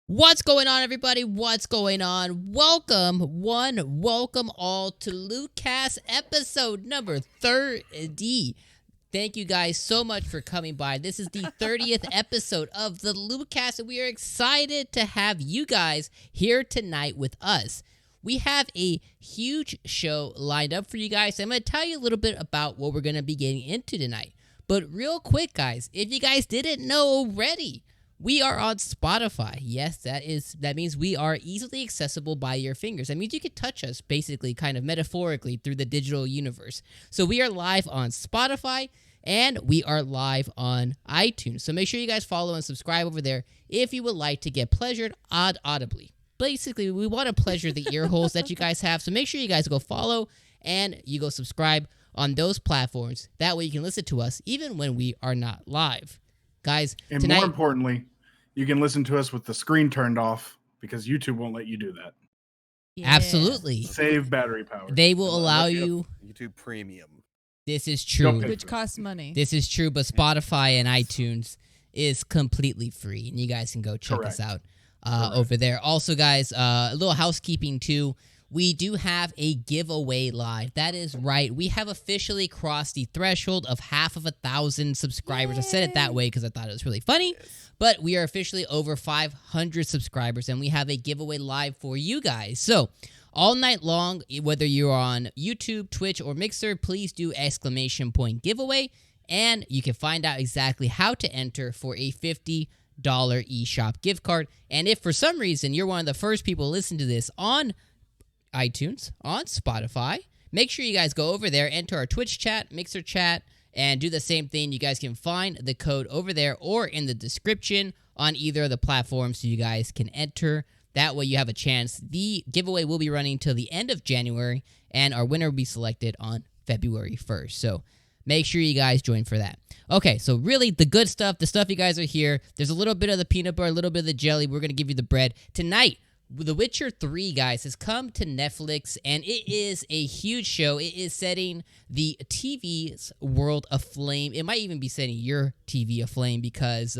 What's going on, everybody? What's going on? Welcome all to LootCast episode number 30. Thank you guys so much for coming by. This is the 30th episode of the LootCast, and we are excited to have you guys here tonight with us. We have a huge show lined up for you guys. I'm going to tell you a little bit about what we're going to be getting into tonight. But real quick, guys, if you guys didn't know already, we are on Spotify. Yes, that means we are easily accessible by your fingers. That means you can touch us, basically, kind of metaphorically, through the digital universe. So we are live on Spotify, and we are live on iTunes. So make sure you guys follow and subscribe over there if you would like to get pleasured audibly. Basically, we want to pleasure the ear holes that you guys have. So make sure you guys go follow and you go subscribe on those platforms. That way you can listen to us even when we are not live. Guys, and tonight, more importantly, you can listen to us with the screen turned off because YouTube won't let you do that. Yeah. Absolutely. Save battery power. They will allow you YouTube Premium. This is true. Which costs money. This is true, but Spotify and iTunes is completely free, and you guys can go check us out over there. Also, guys, a little housekeeping too. We do have a giveaway live. That is right. We have officially crossed the threshold of 1,000 subscribers. Yay. I said it that way because I thought it was really funny. But we are officially over 500 subscribers, and we have a giveaway live for you guys. So all night long, whether you're on YouTube, Twitch, or Mixer, please do ! Giveaway, and you can find out exactly how to enter for a $50 eShop gift card. And if for some reason you're one of the first people to listen to this on iTunes, on Spotify, make sure you guys go over there, enter our Twitch chat, Mixer chat, and do the same thing. You guys can find the code over there or in the description on either of the platforms so you guys can enter. That way you have a chance. The giveaway will be running till the end of January, and our winner will be selected on February 1st. So make sure you guys join for that. Okay, so really the good stuff, the stuff you guys are here. There's a little bit of the peanut butter, a little bit of the jelly. We're going to give you the bread. Tonight, The Witcher 3, guys, has come to Netflix, and it is a huge show. It is setting the TV's world aflame. It might even be setting your TV aflame because,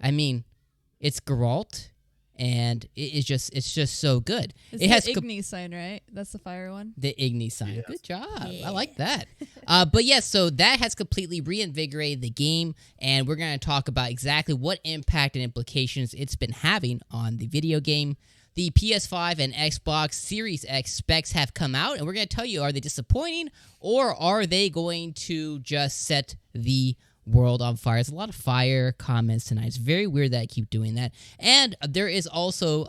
it's Geralt, and it's just so good. It has the Igni sign, right? That's the fire one? The Igni sign. Yes. Good job. Yeah. I like that. But yes, so that has completely reinvigorated the game, and we're going to talk about exactly what impact and implications it's been having on the video game. The PS5 and Xbox Series X specs have come out, and we're going to tell you, are they disappointing, or are they going to just set the world on fire? There's a lot of fire comments tonight. It's very weird that I keep doing that. And there is also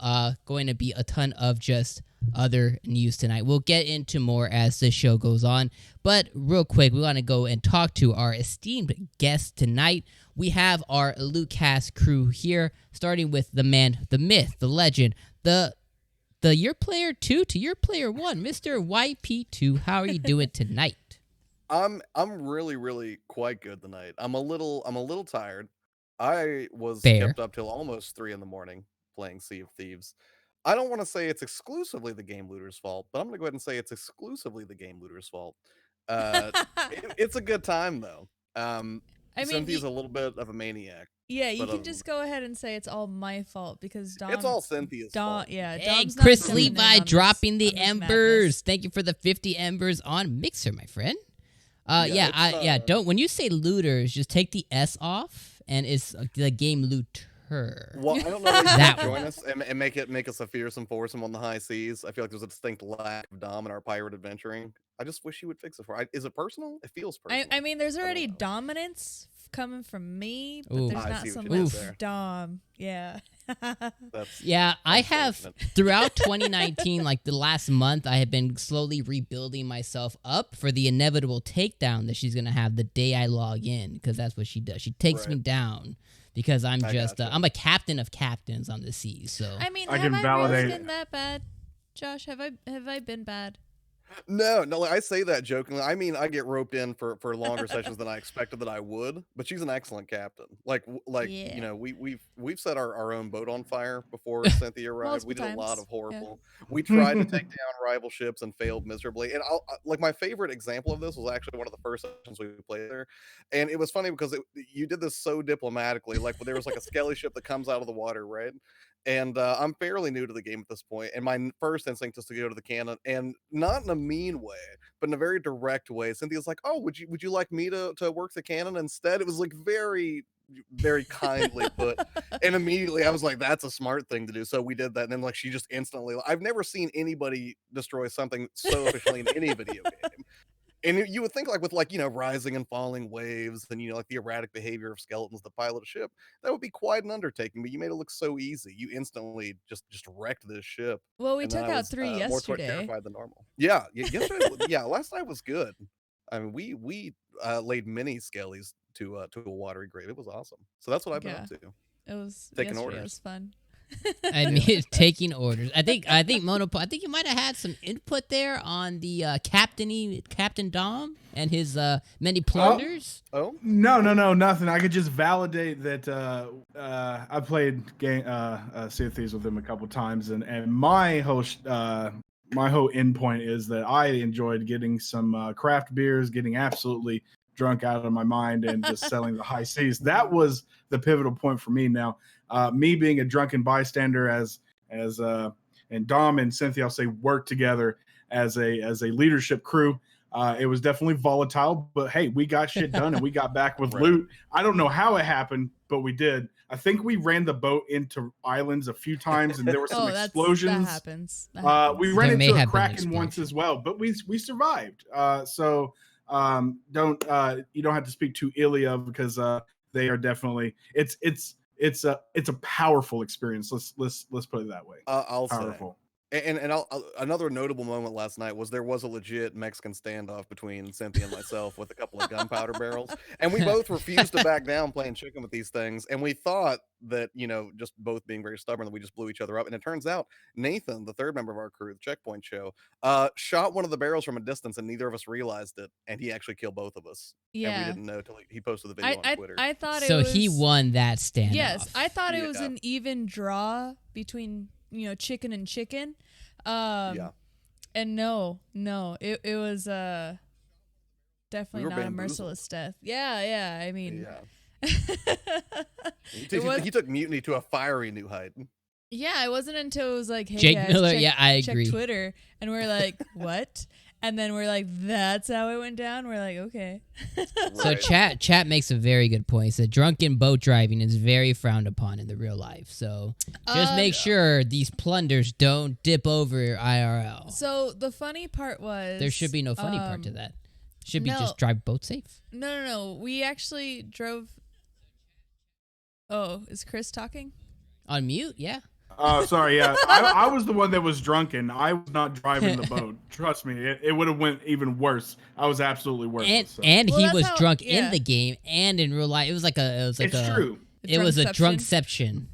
going to be a ton of just other news tonight. We'll get into more as the show goes on. But real quick, we want to go and talk to our esteemed guest tonight. We have our LootCast crew here, starting with the man, the myth, the legend, the your player 2 to your player 1, Mr. YP2. How are you doing tonight? I'm really, really quite good tonight. I'm a little tired. I was kept up till almost 3 a.m. playing Sea of Thieves. I don't want to say it's exclusively the game looter's fault, but I'm gonna go ahead and say it's exclusively the game looter's fault. It's a good time though. Cynthia's a little bit of a maniac. Yeah, you can just go ahead and say it's all my fault because Dom. It's all Cynthia's fault. Yeah, hey, Chris Levi dropping the embers. Thank you for the 50 embers on Mixer, my friend. Don't, when you say looters, just take the S off, and it's the game looter. Well, I don't know if you can join us and make us a fearsome foursome on the high seas. I feel like there's a distinct lack of Dom in our pirate adventuring. I just wish you would fix it Is it personal? It feels personal. I mean, there's already dominance coming from me, but Ooh. there's not so much Dom. Yeah. I have throughout 2019, like the last month, I have been slowly rebuilding myself up for the inevitable takedown that she's gonna have the day I log in, because that's what she does. She takes me down because I'm I'm a captain of captains on the seas. So I mean, have I really been that bad, Josh? Have I been bad? No, I say that jokingly. I mean, I get roped in for longer sessions than I expected that I would. But she's an excellent captain. Yeah. We've set our own boat on fire before Cynthia arrived. Multiple We did a lot times. of Yeah. horrible. We tried to take down rival ships and failed miserably. And like my favorite example of this was actually one of the first sessions we played there, and it was funny because you did this so diplomatically. Like there was like a skelly ship that comes out of the water, right? And I'm fairly new to the game at this point, and my first instinct is to go to the cannon, and not in a mean way, but in a very direct way. Cynthia's like, "Oh, would you like me to work the cannon instead?" It was like very kindly put, and immediately I was like, "That's a smart thing to do." So we did that, and then like she just instantly, I've never seen anybody destroy something so efficiently in any video game. And you would think like with rising and falling waves and like the erratic behavior of skeletons that pilot a ship, that would be quite an undertaking, but you made it look so easy. You instantly just wrecked this ship. Well, we And then took I out was 3 more yesterday. terrified than normal. Yeah, yesterday. Yeah, last night was good. I mean, we laid many skellies to a watery grave. It was awesome. So that's what I've been up to. It was Taking yesterday. orders. It was fun. I mean, taking orders. I think Monopo. I think you might have had some input there on the Captain Dom and his many plunders. Oh no, nothing. I could just validate that. I played Sea of Thieves with him a couple times, and my whole endpoint is that I enjoyed getting some craft beers, getting absolutely drunk out of my mind, and just selling the high seas. That was the pivotal point for me. Now, me being a drunken bystander, and Dom and Cynthia, I'll say, work together as a leadership crew. It was definitely volatile, but hey, we got shit done and we got back with loot. I don't know how it happened, but we did. I think we ran the boat into islands a few times, and there were some explosions. That happens. We ran into a Kraken once as well, but we survived. So you don't have to speak too illy of, because they are definitely it's a powerful experience. Let's put it that way. I'll powerful. say. And another notable moment last night was there was a legit Mexican standoff between Cynthia and myself with a couple of gunpowder barrels, and we both refused to back down playing chicken with these things, and we thought that just both being very stubborn that we just blew each other up, and it turns out Nathan, the third member of our crew, the Checkpoint Show, shot one of the barrels from a distance, and neither of us realized it, and he actually killed both of us. Yeah, and we didn't know till he posted the video on Twitter. I thought so. He won that standoff. Yes, I thought it was an even draw between chicken and chicken. And no, it was definitely not a merciless death. Yeah. I mean, he took mutiny to a fiery new height. Yeah, it wasn't until it was like, hey, Jake guys, Miller. I check agree. Twitter, and we're like, what? And then we're like, that's how it went down. We're like, okay. So chat makes a very good point. So drunken boat driving is very frowned upon in the real life. So just make sure these plunders don't dip over IRL. So the funny part was there should be no funny part to that. Should be just drive boat safe. No. We actually drove. Oh, is Chris talking? On mute? Yeah. Oh, sorry. Yeah, I was the one that was drunken. I was not driving the boat. Trust me, it would have went even worse. I was absolutely worthless. And he was drunk in the game and in real life. It was like true. It was a drunkception.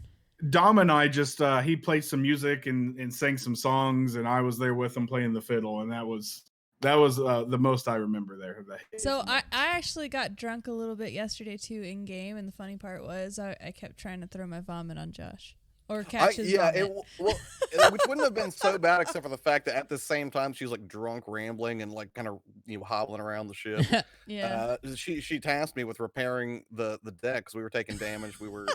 Dom and I just he played some music and sang some songs, and I was there with him playing the fiddle, and that was the most I remember there. So I actually got drunk a little bit yesterday too in game, and the funny part was I kept trying to throw my vomit on Josh. Or catch his vomit. Which wouldn't have been so bad except for the fact that at the same time she's like drunk, rambling, and like kind of hobbling around the ship. Yeah. She tasked me with repairing the deck because we were taking damage. We were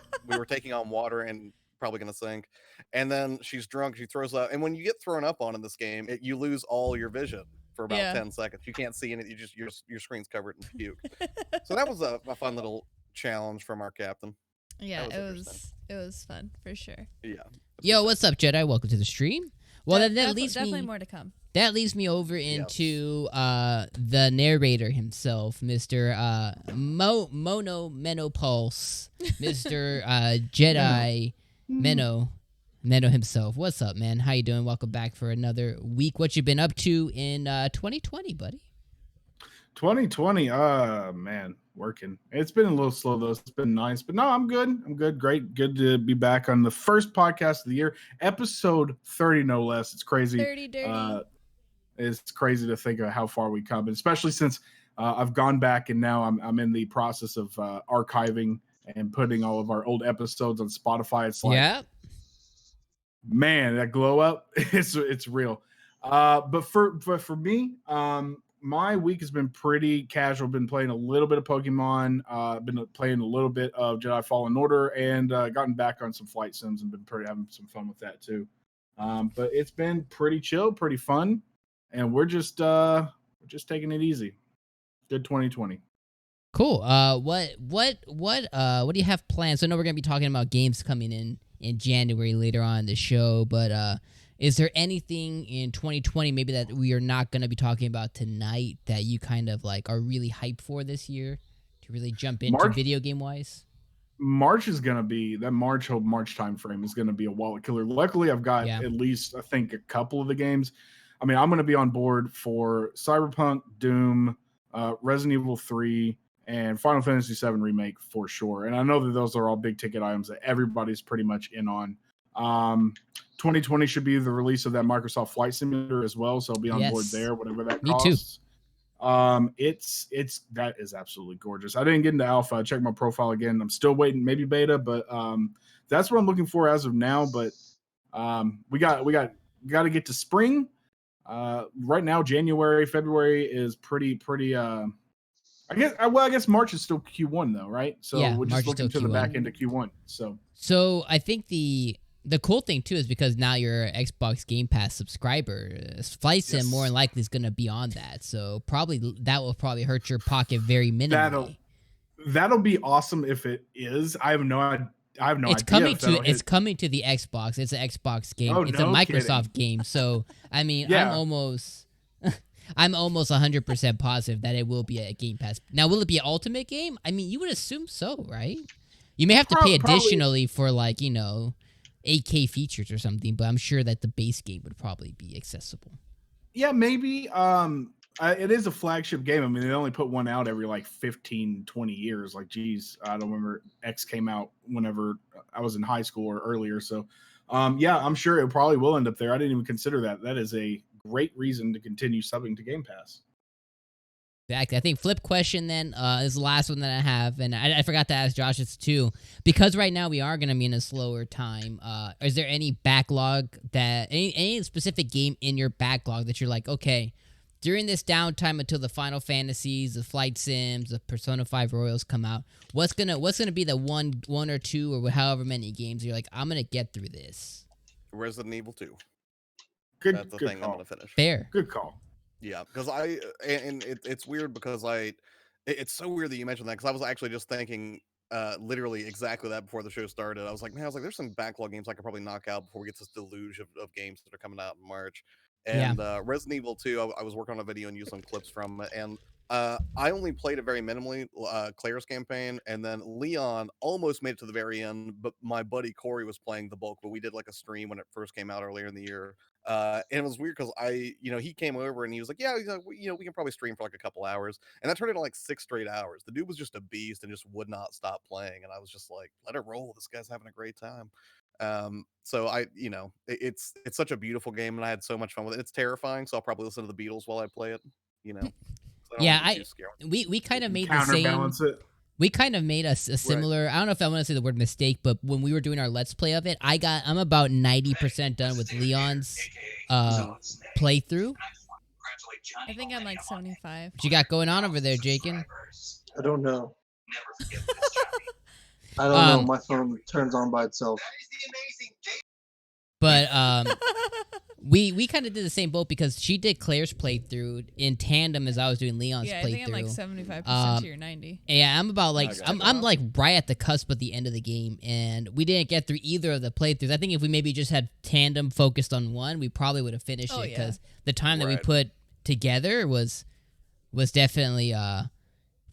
taking on water and probably gonna sink. And then she's drunk. She throws up, and when you get thrown up on in this game, you lose all your vision for about 10 seconds. You can't see anything. Your screen's covered in puke. So that was a fun little challenge from our captain. Yeah, it was fun for sure. Yeah. Yo, what's up, Jedi? Welcome to the stream. Well, that leaves definitely more to come. That leads me over into the narrator himself, Mr. Mono Menopulse, Mr. Jedi Menno himself. What's up, man? How you doing? Welcome back for another week. What you been up to in 2020, buddy? 2020, man, working. It's been a little slow though. It's been nice, but no, I'm good. Great. Good to be back on the first podcast of the year, episode 30, no less. It's crazy. 30 dirty. It's crazy to think of how far we come, especially since I've gone back and now I'm in the process of archiving and putting all of our old episodes on Spotify. It's like, man, that glow up, it's real. But for me, my week has been pretty casual. Been playing a little bit of Pokemon. Been playing a little bit of Jedi Fallen Order, and gotten back on some flight sims and been having some fun with that too. But it's been pretty chill, pretty fun, and we're just taking it easy. Good 2020. Cool. What do you have planned? So I know we're gonna be talking about games coming in January later on in the show, but is there anything in 2020 maybe that we are not gonna be talking about tonight that you kind of like are really hyped for this year to really jump into video game wise? March is gonna be that March time frame is gonna be a wallet killer. Luckily, I've got at least I think a couple of the games. I mean, I'm gonna be on board for Cyberpunk, Doom, Resident Evil 3, and Final Fantasy VII Remake for sure. And I know that those are all big ticket items that everybody's pretty much in on. 2020 should be the release of that Microsoft Flight Simulator as well, so I'll be on board there, whatever that costs. Me too. It's that is absolutely gorgeous. I didn't get into alpha. I checked my profile again. I'm still waiting, maybe beta, but that's what I'm looking for as of now. But we got to get to spring. Right now, January, February is pretty. I guess March is still Q1 though, right? So we're just looking to the back end of Q1. So I think the cool thing too is because now you're an Xbox Game Pass subscriber, Flight Sim more than likely is going to be on that. So that will probably hurt your pocket very minimally. That'll be awesome if it is. I have no idea. It's coming to the Xbox. It's an Xbox game. It's a Microsoft game. So I mean, I'm almost 100% positive that it will be a Game Pass. Now, will it be an Ultimate game? I mean, you would assume so, right? You may have to pay additionally for 8K features or something, but I'm sure that the base game would probably be accessible. Yeah, maybe. It is a flagship game. I mean, they only put one out every 15, 20 years. Geez, I don't remember. X came out whenever I was in high school or earlier. So, I'm sure it probably will end up there. I didn't even consider that. That is a great reason to continue subbing to Game Pass. Exactly. I think flip question then is the last one that I have, and I forgot to ask Josh this too, because right now we are going to be in a slower time. Is there any backlog any specific game in your backlog that you're like, okay, during this downtime until the Final Fantasies, the Flight Sims, the Persona 5 Royals come out, what's gonna be the one or two or however many games you're like, I'm gonna get through this? Resident Evil 2. That's the thing call. I'm gonna finish. Fair. Good call. Yeah, because it's weird because it's so weird that you mentioned that because I was actually just thinking literally exactly that before the show started. I was like, there's some backlog games I could probably knock out before we get this deluge of games that are coming out in March. And Resident Evil 2, I was working on a video and used some clips from it, and I only played it very minimally, Claire's campaign, and then Leon almost made it to the very end, but my buddy Corey was playing the bulk, but we did a stream when it first came out earlier in the year. And it was weird because he came over and he was like, yeah, we can probably stream for a couple hours. And that turned into 6 straight hours. The dude was just a beast and just would not stop playing. And I was just like, let it roll. This guy's having a great time. So it's such a beautiful game and I had so much fun with it. It's terrifying. So I'll probably listen to the Beatles while I play it, we kind of made the same. We kind of made a similar. Right. I don't know if I want to say the word mistake, but when we were doing our Let's Play of it, I'm about 90% done with Leon's playthrough. I think I'm 75. What you got going on over there, Jakin? I don't know. I don't know. My phone turns on by itself. But we kind of did the same boat because she did Claire's playthrough in tandem as I was doing Leon's playthrough. Yeah, I think I'm 75% to your 90. Yeah, I'm about I'm right at the cusp at the end of the game, and we didn't get through either of the playthroughs. I think if we maybe just had tandem focused on one, we probably would have finished it because the time that we put together was definitely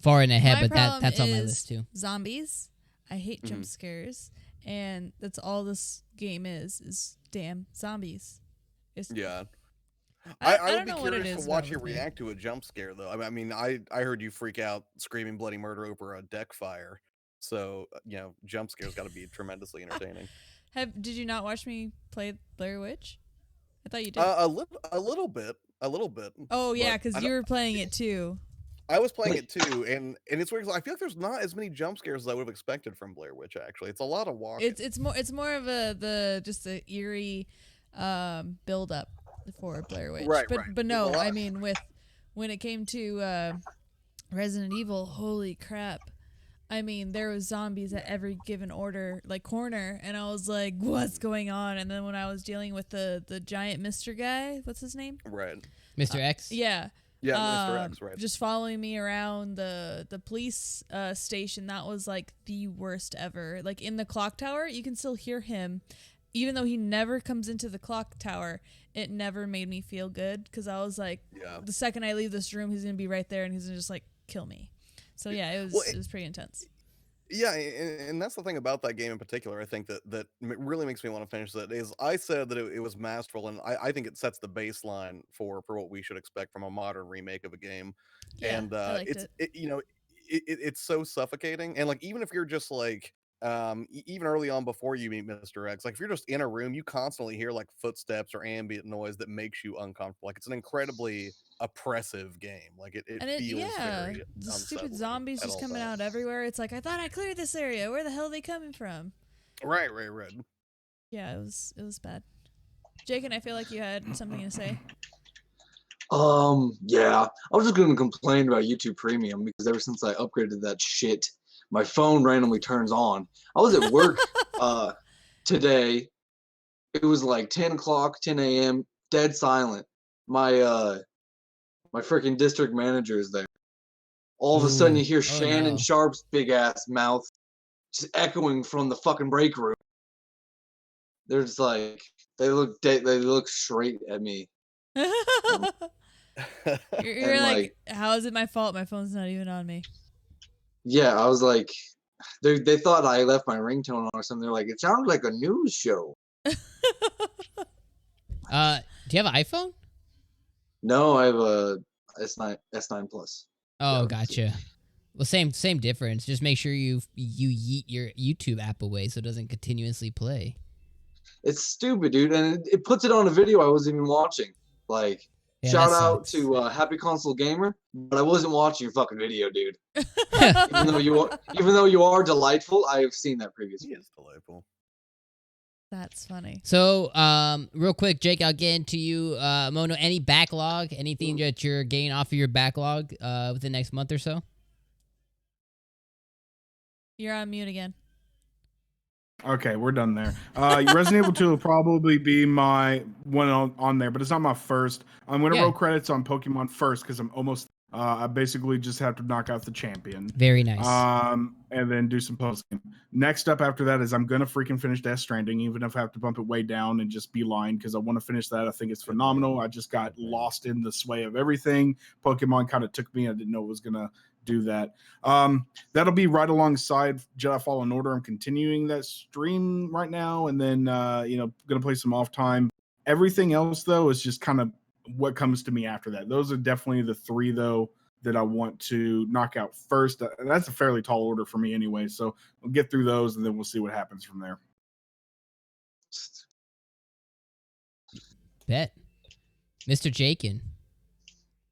far and ahead. But that's on my list too. Zombies. I hate jump scares, and that's all this game is damn zombies. I would be curious to watch you react to a jump scare, though. I mean, I heard you freak out screaming bloody murder over a deck fire. So, jump scares got to be tremendously entertaining. Did you not watch me play Blair Witch? I thought you did. A little bit. a little bit. Oh yeah, because you were playing it too. I was playing it too, and it's weird. I feel like there's not as many jump scares as I would have expected from Blair Witch. Actually, it's a lot of walking. It's more of just a eerie build up for Blair Witch. Right, but no, I mean when it came to Resident Evil, holy crap. I mean, there was zombies at every given corner, and I was like, what's going on? And then when I was dealing with the giant Mr. guy, what's his name? Right. Mr. X? Yeah. Yeah, Mr. X, right. Just following me around the police station, that was like the worst ever. Like in the clock tower, you can still hear him. Even though he never comes into the clock tower, it never made me feel good because I was like, the second I leave this room, he's going to be right there and he's going to just like kill me. So yeah, it was pretty intense. Yeah, and that's the thing about that game in particular. I think that really makes me want to finish that. Is I said that it was masterful, and I think it sets the baseline for what we should expect from a modern remake of a game. Yeah, and I liked it's so suffocating. And like even if you're just like even early on before you meet Mr. X, like if you're just in a room, you constantly hear like footsteps or ambient noise that makes you uncomfortable. Like it's an incredibly oppressive game. Like it feels very the stupid zombies just coming out everywhere. It's like, I thought I cleared this area. Where the hell are they coming from? Right. Yeah, it was bad. Jake, and I feel like you had something to say. Yeah, I was just gonna complain about YouTube Premium because ever since I upgraded that shit, my phone randomly turns on. I was at work today. It was like 10 a.m., dead silent. My freaking district manager is there. All of a sudden you hear Shannon Sharp's big ass mouth just echoing from the fucking break room. They're just like they look straight at me. You're like, how is it my fault? My phone's not even on me. Yeah, I was like, they thought I left my ringtone on or something. They're like, it sounded like a news show. Do you have an iPhone? No, I have a S9 Plus. Oh, yeah, gotcha. Well, same difference. Just make sure you yeet your YouTube app away so it doesn't continuously play. It's stupid, dude, and it puts it on a video I wasn't even watching. Like, shout out to Happy Console Gamer, but I wasn't watching your fucking video, dude. even though you are delightful, I have seen that previously. He is delightful. That's funny. So, real quick, Jake, I'll get into you. Mono, any backlog? Anything that you're getting off of your backlog within the next month or so? You're on mute again. Okay, we're done there. Resident Evil 2 will probably be my one on there, but it's not my first. I'm going to roll credits on Pokemon first because I'm almost. I basically just have to knock out the champion. Very nice. And then do some post-game. Next up after that is I'm going to freaking finish Death Stranding, even if I have to bump it way down and just be lying because I want to finish that. I think it's phenomenal. I just got lost in the sway of everything. Pokemon kind of took me. I didn't know it was going to do that. That'll be right alongside Jedi Fallen Order. I'm continuing that stream right now, and then going to play some off time. Everything else though is just kind of what comes to me after that. Those are definitely the three though that I want to knock out first. That's a fairly tall order for me anyway, so we'll get through those and then we'll see what happens from there. Bet. Mr. Jakin.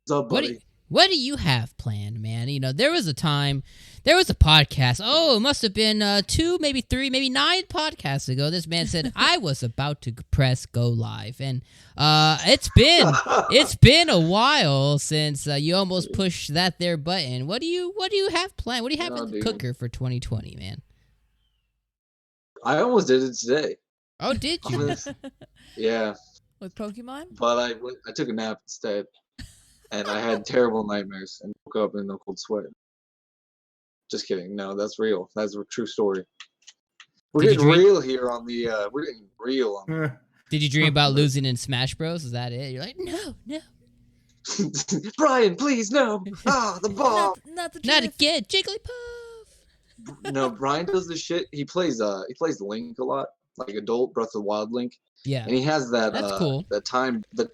What's up, buddy? What do you have planned, man? You know, there was a podcast. Oh, it must have been 2, maybe 3, maybe 9 podcasts ago. This man said I was about to press go live, and it's been a while since you almost pushed that there button. What do you have planned? What do you have in the cooker for 2020, man? I almost did it today. Oh, did you? Yeah. With Pokemon? But I took a nap instead. And I had terrible nightmares and woke up in a cold sweat. Just kidding. No, that's real. That's a true story. We're getting real here on the. We're getting real on. Did you dream about losing in Smash Bros? Is that it? You're like, no. Brian, please, no. Ah, the ball. Not again, Jigglypuff. No, Brian does this shit. He plays Link a lot, like adult Breath of the Wild Link. Yeah, and he has that. That's cool.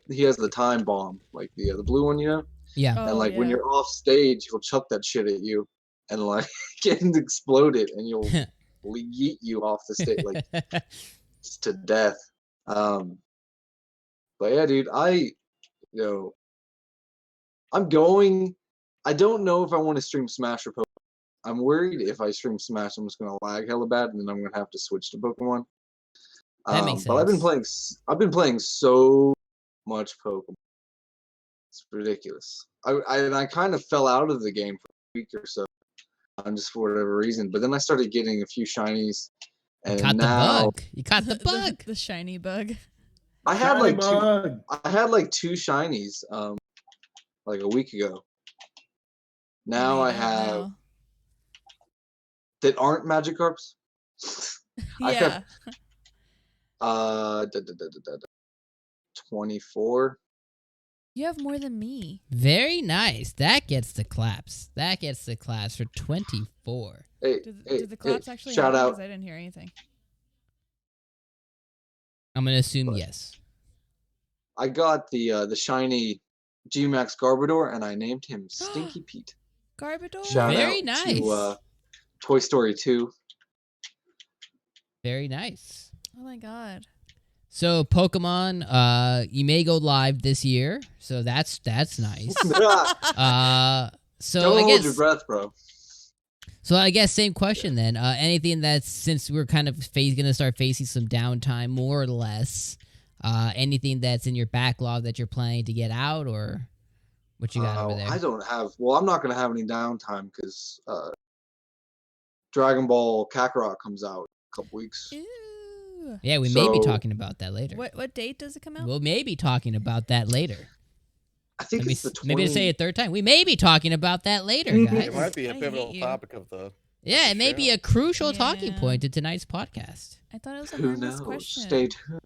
He has the time bomb, like the blue one, you know. Yeah. And when you're off stage, he'll chuck that shit at you, and like get exploded, and you'll yeet you off the stage like to death. But yeah, dude, I'm going. I don't know if I want to stream Smash or Pokemon. I'm worried if I stream Smash, I'm just gonna lag hella bad, and then I'm gonna have to switch to Pokemon. That makes sense. But I've been playing so much Pokemon. It's ridiculous. I kind of fell out of the game for a week or so, just for whatever reason. But then I started getting a few shinies, and caught now the bug. You caught the bug. The shiny bug. I had Shiny like bug. I had like 2 shinies, like a week ago. Now I have that aren't Magikarps. I Yeah. have 24. You have more than me. Very nice. That gets the claps. That gets the claps for 24. Hey, Did the claps actually shout happen? out. 'Cause I didn't hear anything. I'm gonna assume But- yes. I got the shiny G-Max Garbodor, and I named him Stinky Pete. Garbodor? Shout Very out nice. to Toy Story 2. Very nice. Oh my god. So Pokemon, you may go live this year, so that's nice. So Don't I hold your guess breath, bro. same question then. Anything that's, since we're kind of gonna start facing some downtime, more or less. Anything that's in your backlog that you're planning to get out, or what you got over there? I don't have. Well, I'm not gonna have any downtime because Dragon Ball Kakarot comes out in a couple weeks. Ew. Yeah, we may be So- talking about that later. What date does it come out? We'll may be talking about that later. I think Let me it's the 20. maybe to say it a third time. We may be talking about that later, Mhm. guys. It might be a I hate pivotal you. topic of the. Yeah, it may be a crucial talking Yeah. point to tonight's podcast. I thought it was a Who harmless knows? question. Stay tuned.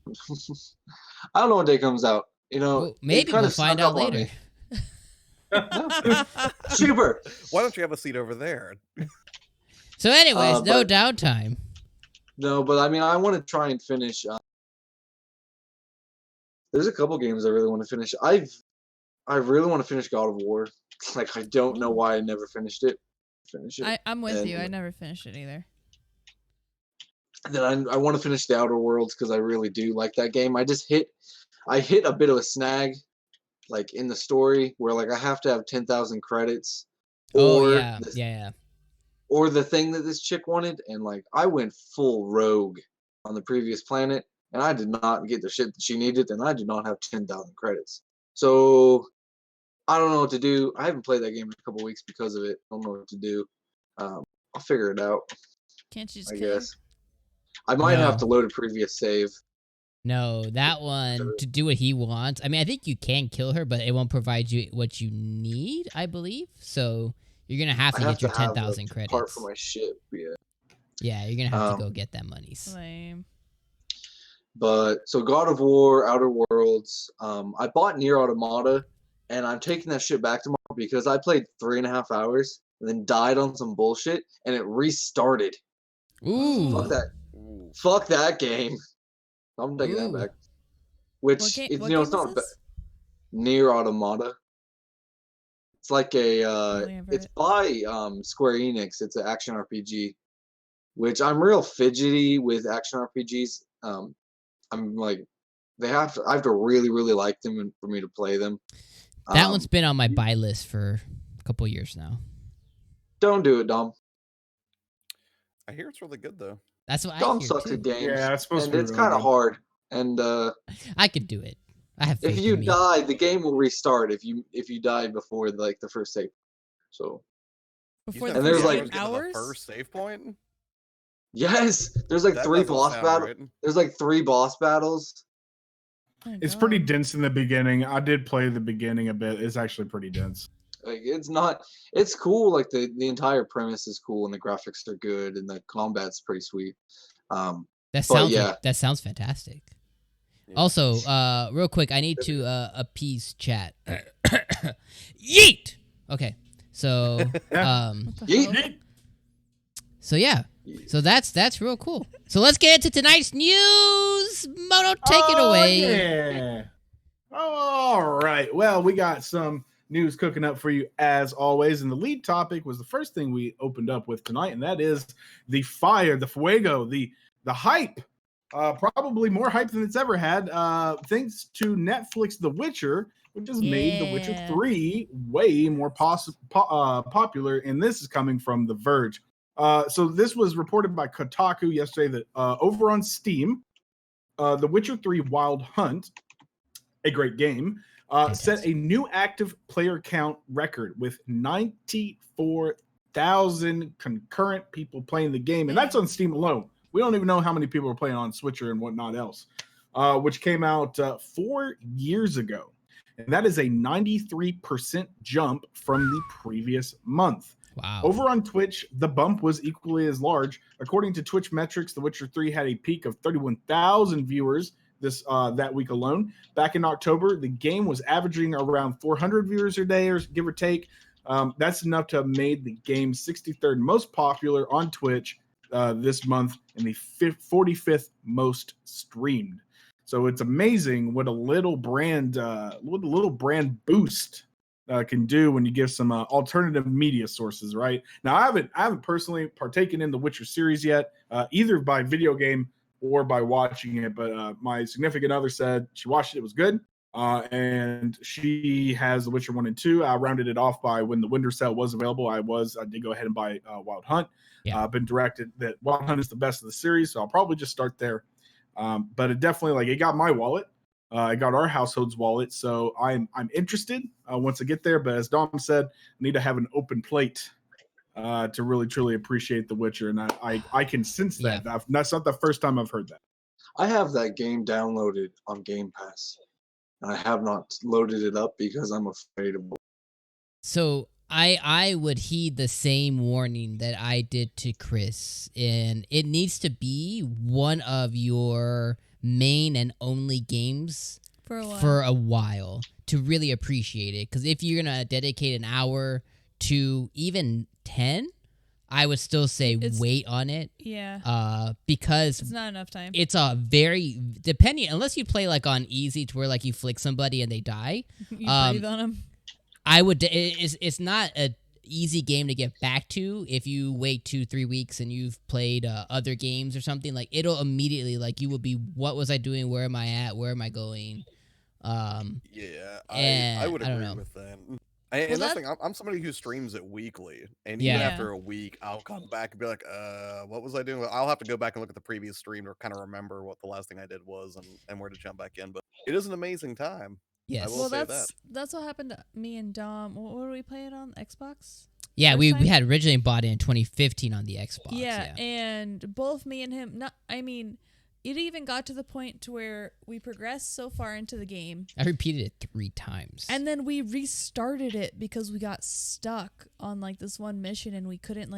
I don't know what day comes out. You know, Well, maybe it kinda we'll find snuck out up on later. me. Super. Why don't you have a seat over there? So, anyways, no but- downtime. No, but I mean, I want to try and finish. There's a couple games I really want to finish. I really want to finish God of War. Like, I don't know why I never finished it. Finish it. I'm with you. I And- never finished it either. And then I want to finish the Outer Worlds because I really do like that game. I hit a bit of a snag, like in the story, where like I have to have 10,000 credits. Oh, or yeah. the- Yeah. Or the thing that this chick wanted, and like I went full rogue on the previous planet, and I did not get the shit that she needed, and I do not have 10,000 credits. So I don't know what to do. I haven't played that game in a couple weeks because of it. I don't know what to do. I'll figure it out, Can't you just I kill guess. I might have No. to load a previous save. No, that one, to do what he wants. I mean, I think you can kill her, but it won't provide you what you need, I believe. So you're going to have I to have get your to have 10,000 a part credits. for my ship, yeah. Yeah, you're going to have to go Um, get that monies. Lame. But so God of War, Outer Worlds. I bought Nier Automata, and I'm taking that shit back tomorrow because I played 3.5 hours and then died on some bullshit, and it restarted. Ooh. Fuck that! Ooh. Fuck that game. I'm taking Ooh. that back. Which What game? it's, What you know, game it's not is ba- this? Nier Automata. It's like a don't think I've heard it's it. by Square Enix. It's an action RPG, which I'm real fidgety with action RPGs. I'm like, I have to really really like them and for me to play them. That one's been on my buy list for a couple years now. Don't do it, Dom. I hear it's really good though. That's what I Dom hear sucks too. at games. Yeah, it's supposed and to be it's really kind of good. hard. And I could do it. I have faith if you in me. die, the game will restart if you die before like the first save. So Before You the spent And there's, first three like- 8 hours getting to hours? the first save point. yes, there's like That 3 doesn't boss sound battles. right. There's like 3 boss battles. Oh my It's pretty God. dense in the beginning. I did play the beginning a bit. It's actually pretty dense. Like it's cool. Like the entire premise is cool and the graphics are good and the combat's pretty sweet. That But sounds yeah. that sounds fantastic. Yeah. Also, real quick, I need to appease chat. Yeet. Okay, so What the Yeet. hell? so yeah, so that's real cool. So let's get into tonight's news. Mono, take it away. Yeah. All right. Well, we got some news cooking up for you as always. And the lead topic was the first thing we opened up with tonight, and that is the fuego, the hype. Probably more hype than it's ever had. Thanks to Netflix, The Witcher which has made The Witcher 3 way more popular. And this is coming from The Verge. So this was reported by Kotaku yesterday that over on Steam, The Witcher 3 Wild Hunt, a great game, set a new active player count record with 94,000 concurrent people playing the game. And that's on Steam alone. We don't even know how many people are playing on Switcher and whatnot else, which came out 4 years ago. And that is a 93% jump from the previous month. Wow. Over on Twitch, the bump was equally as large. According to Twitch metrics, The Witcher 3 had a peak of 31,000 viewers that week alone. Back in October, the game was averaging around 400 viewers a day, or give or take. That's enough to have made the game 63rd most popular on Twitch this month and the 45th most streamed. So it's amazing what a little brand boost can do when you give some alternative media sources. Right now, I haven't personally partaken in the Witcher series yet, either by video game or by watching it. But my significant other said she watched it, it was good, and she has The Witcher 1 and 2. I rounded it off by when the winter sale was available. I did go ahead and buy Wild Hunt. I've been directed that Wild Hunt is the best of the series, so I'll probably just start there. But it definitely, it got my wallet. It got our household's wallet. So I'm interested once I get there. But as Dom said, I need to have an open plate to really, truly appreciate The Witcher. And I can sense that. That's not the first time I've heard that. I have that game downloaded on Game Pass. And I have not loaded it up because I'm afraid of it. So I would heed the same warning that I did to Chris, and it needs to be one of your main and only games for a while to really appreciate it. Because if you're gonna dedicate an hour to even 10, I would still say wait on it. Yeah. Because it's not enough time. It's a very depending, unless you play on easy to where you flick somebody and they die. You breathe on them. I would. It's not a easy game to get back to if you wait 2-3 weeks and you've played other games or something. It'll immediately you will be, what was I doing? Where am I at? Where am I going? I would agree with that. And that's the thing, I'm somebody who streams it weekly, and even after a week, I'll come back and be like, what was I doing? I'll have to go back and look at the previous stream to kind of remember what the last thing I did was and where to jump back in. But it is an amazing time. Yes. Well, that's what happened to me and Dom. What were we playing on? Xbox? Yeah, we had originally bought it in 2015 on the Xbox. Yeah, and both me and him, it even got to the point to where we progressed so far into the game. I repeated it 3 times. And then we restarted it because we got stuck on this one mission and we couldn't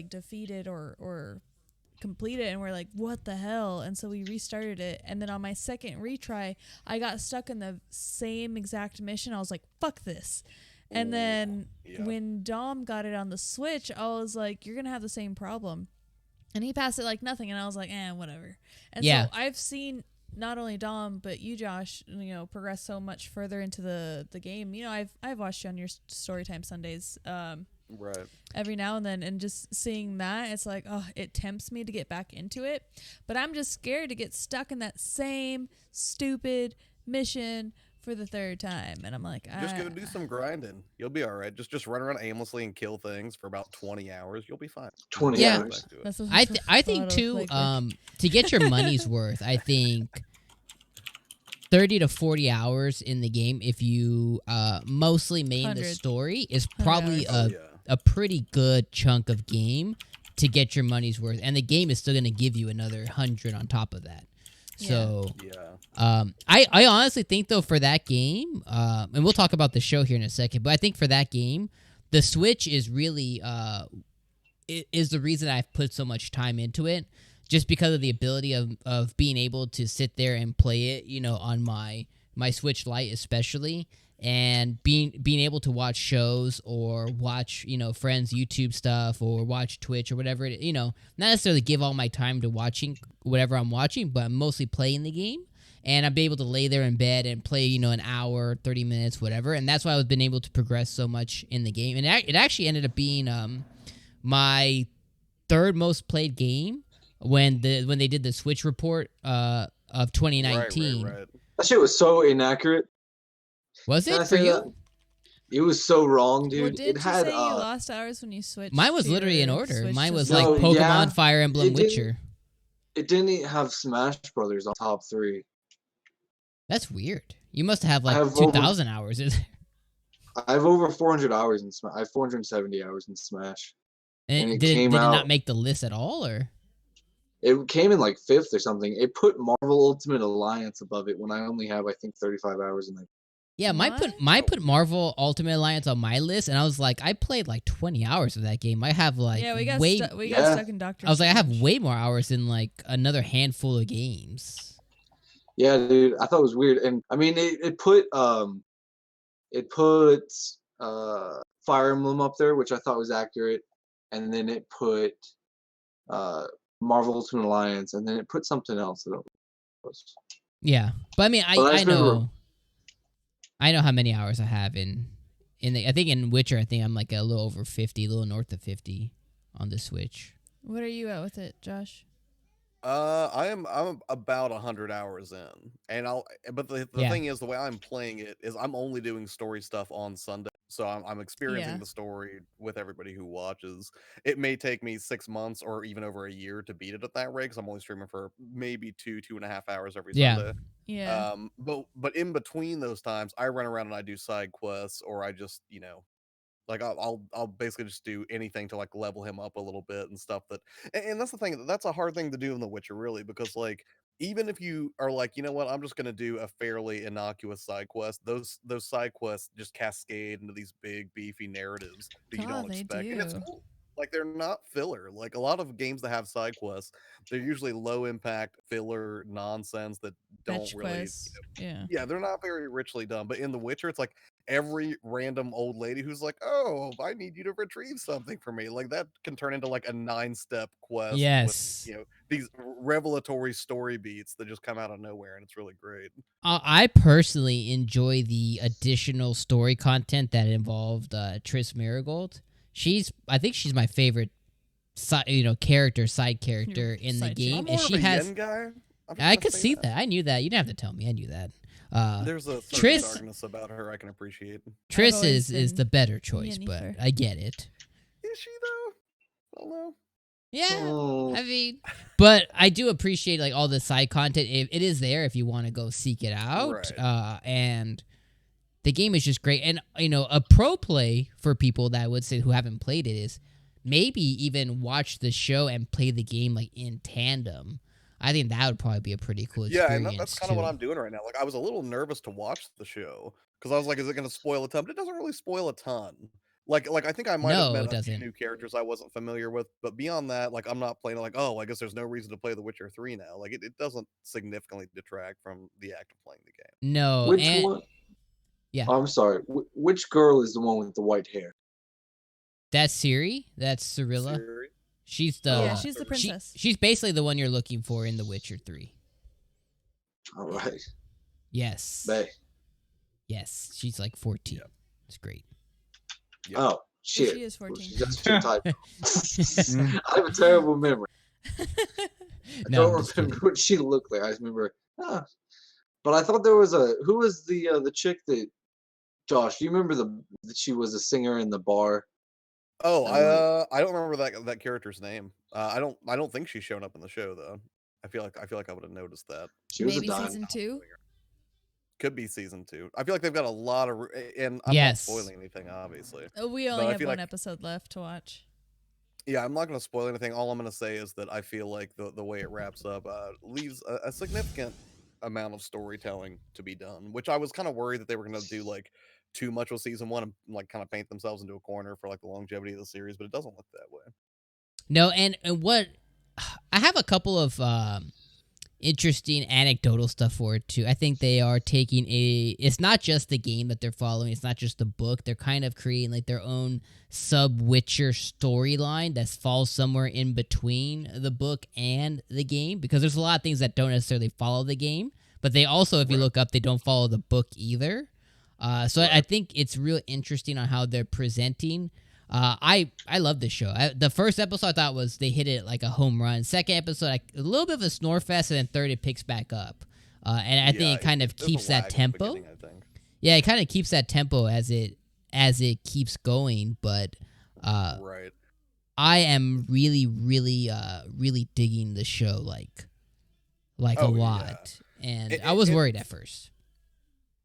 defeat it or complete it, and we're like, what the hell? And so we restarted it, and then on my second retry I got stuck in the same exact mission. I was like, fuck this. And then when Dom got it on the Switch, I was like, you're gonna have the same problem. And he passed it like nothing, and I was like, whatever. And so I've seen not only Dom but you, Josh, progress so much further into the game. I've watched you on your Storytime Sundays right every now and then, and just seeing that, it's like, it tempts me to get back into it, but I'm just scared to get stuck in that same stupid mission for the 3rd time. And I'm like, just go do some grinding, you'll be all right. Just run around aimlessly and kill things for about 20 hours, you'll be fine. 20 hours. I think too, to get your money's worth, I think 30 to 40 hours in the game, if you mostly main the story, is probably a pretty good chunk of game to get your money's worth. And the game is still going to give you another 100 on top of that. So, I honestly think, though, for that game, and we'll talk about the show here in a second, but I think for that game, the Switch is really is the reason I've put so much time into it, just because of the ability of being able to sit there and play it, on my Switch Lite especially, and being able to watch shows or watch, friends' YouTube stuff or watch Twitch or whatever, not necessarily give all my time to watching whatever I'm watching, but I'm mostly playing the game. And I'd be able to lay there in bed and play, an hour, 30 minutes, whatever. And that's why I've been able to progress so much in the game. And it actually ended up being my 3rd most played game when they did the Switch report of 2019. Right. That shit was so inaccurate. Was Can I it for say you? that? It was so wrong, dude. Well, did it you had say you lost hours when you switched? Mine was to literally in your order. Switch Mine to was Switch? like No, Pokemon, yeah, Fire Emblem, it didn't- Witcher. It didn't have Smash Brothers on top 3. That's weird. You must have I like have 2,000 hours. I have over 400 hours in Smash. I have 470 hours in Smash. And it did came it not out. make the list at all, or? It came in like 5th or something. It put Marvel Ultimate Alliance above it when I only have, I think, 35 hours in it. Yeah, mine put Marvel Ultimate Alliance on my list, and I was like, I played like 20 hours of that game. I have like Yeah, we got Yeah. stuck in Doctor. I was like, I have way more hours than like another handful of games. Yeah, dude, I thought it was weird, and I mean, it put Fire Emblem up there, which I thought was accurate, and then it put Marvel Ultimate Alliance, and then it put something else that it was. Yeah, but I mean, But I I just remember- know how many hours I have in I think in Witcher, I think I'm like a little over 50, a little north of 50 on the Switch. What are you at with it, Josh? I'm about 100 hours in, and but the Yeah. thing is, the way I'm playing it is I'm only doing story stuff on Sunday, so I'm experiencing Yeah. the story with everybody who watches. It may take me 6 months or even over a year to beat it at that rate, because I'm only streaming for maybe 2.5 hours every Yeah. Sunday. Yeah. But in between those times, I run around and I do side quests, or I just like I'll basically just do anything to like level him up a little bit and stuff and that's the thing, that's a hard thing to do in The Witcher, really, because like even if you are like, you know what, I'm just gonna do a fairly innocuous side quest, those side quests just cascade into these big beefy narratives that you God, don't they expect. And it's do. cool. Like they're not filler. Like a lot of games that have side quests, they're usually low impact filler nonsense that don't Fetch really quests. Yeah. yeah, they're not very richly done. But in The Witcher, it's like every random old lady who's like, "Oh, I need you to retrieve something for me." Like that can turn into like a 9-step quest Yes. with these revelatory story beats that just come out of nowhere, and it's really great. I personally enjoy the additional story content that involved Triss Marigold. I think she's my favorite side character in the Side chick. game, I'm and more she of a has. yen guy. I'm I gonna could say see that. I knew that. You didn't have to tell me. I knew that. There's a certain Triss- darkness about her I can appreciate. Triss always is the been better choice, Yennefer. but I get it. Is she though? I don't know. Yeah, Oh, I mean, but I do appreciate like all the side content. It is there if you want to go seek it out. Right. And the game is just great. And a pro play for people that would say who haven't played it is maybe even watch the show and play the game like in tandem. I think that would probably be a pretty cool Yeah, experience. and that's kind of what I'm doing right now. Like, I was a little nervous to watch the show because I was like, "Is it going to spoil a ton?" But it doesn't really spoil a ton. Like I think I might No, have met it a few doesn't. new characters I wasn't familiar with, but beyond that, like I'm not playing like, "Oh, I guess there's no reason to play The Witcher 3 now." Like it doesn't significantly detract from the act of playing the game. No, which and one? yeah, I'm sorry. Which girl is the one with the white hair? that's Ciri. That's Cirilla. Siri? She's the Yeah, she's the princess. she's basically the one you're looking for in The Witcher 3. All right, Yes. Bay. Yes, she's like 14. Yeah. It's great. Yeah. Oh shit. She is 14. She does shit type. Mm. I have a terrible memory. I No, I'm don't just remember kidding. what she looked like. I just remember. But I thought there was who was the chick that Josh? Do you remember that she was a singer in the bar? Oh, And, I don't remember that character's name. I don't think she's shown up in the show though. I feel like I would have noticed that. She was Maybe a dime. season 2. Could be season 2. I feel like they've got a lot of, and I'm Yes. not spoiling anything, obviously. We only I have feel one like- episode left to watch. Yeah, I'm not going to spoil anything. All I'm going to say is that I feel like the way it wraps up leaves a significant amount of storytelling to be done, which I was kind of worried that they were going to do like too much with season 1 and like kind of paint themselves into a corner for like the longevity of the series, but it doesn't look that way. No, and what I have a couple of interesting anecdotal stuff for it too. I think they are taking it's not just the game that they're following, it's not just the book. They're kind of creating like their own sub-Witcher storyline that falls somewhere in between the book and the game, because there's a lot of things that don't necessarily follow the game, but they also, if you look up, they don't follow the book either. So I think it's real interesting on how they're presenting. I love this show. The first episode I thought they hit it like a home run. Second episode, a little bit of a snore fest, and then third it picks back up. And I think it kind of there's a keeps lag that at the tempo. beginning, I think. Yeah, it kind of keeps that tempo as it keeps going, but Right. I am really digging the show like a Oh, yeah. lot, and I was And worried at first.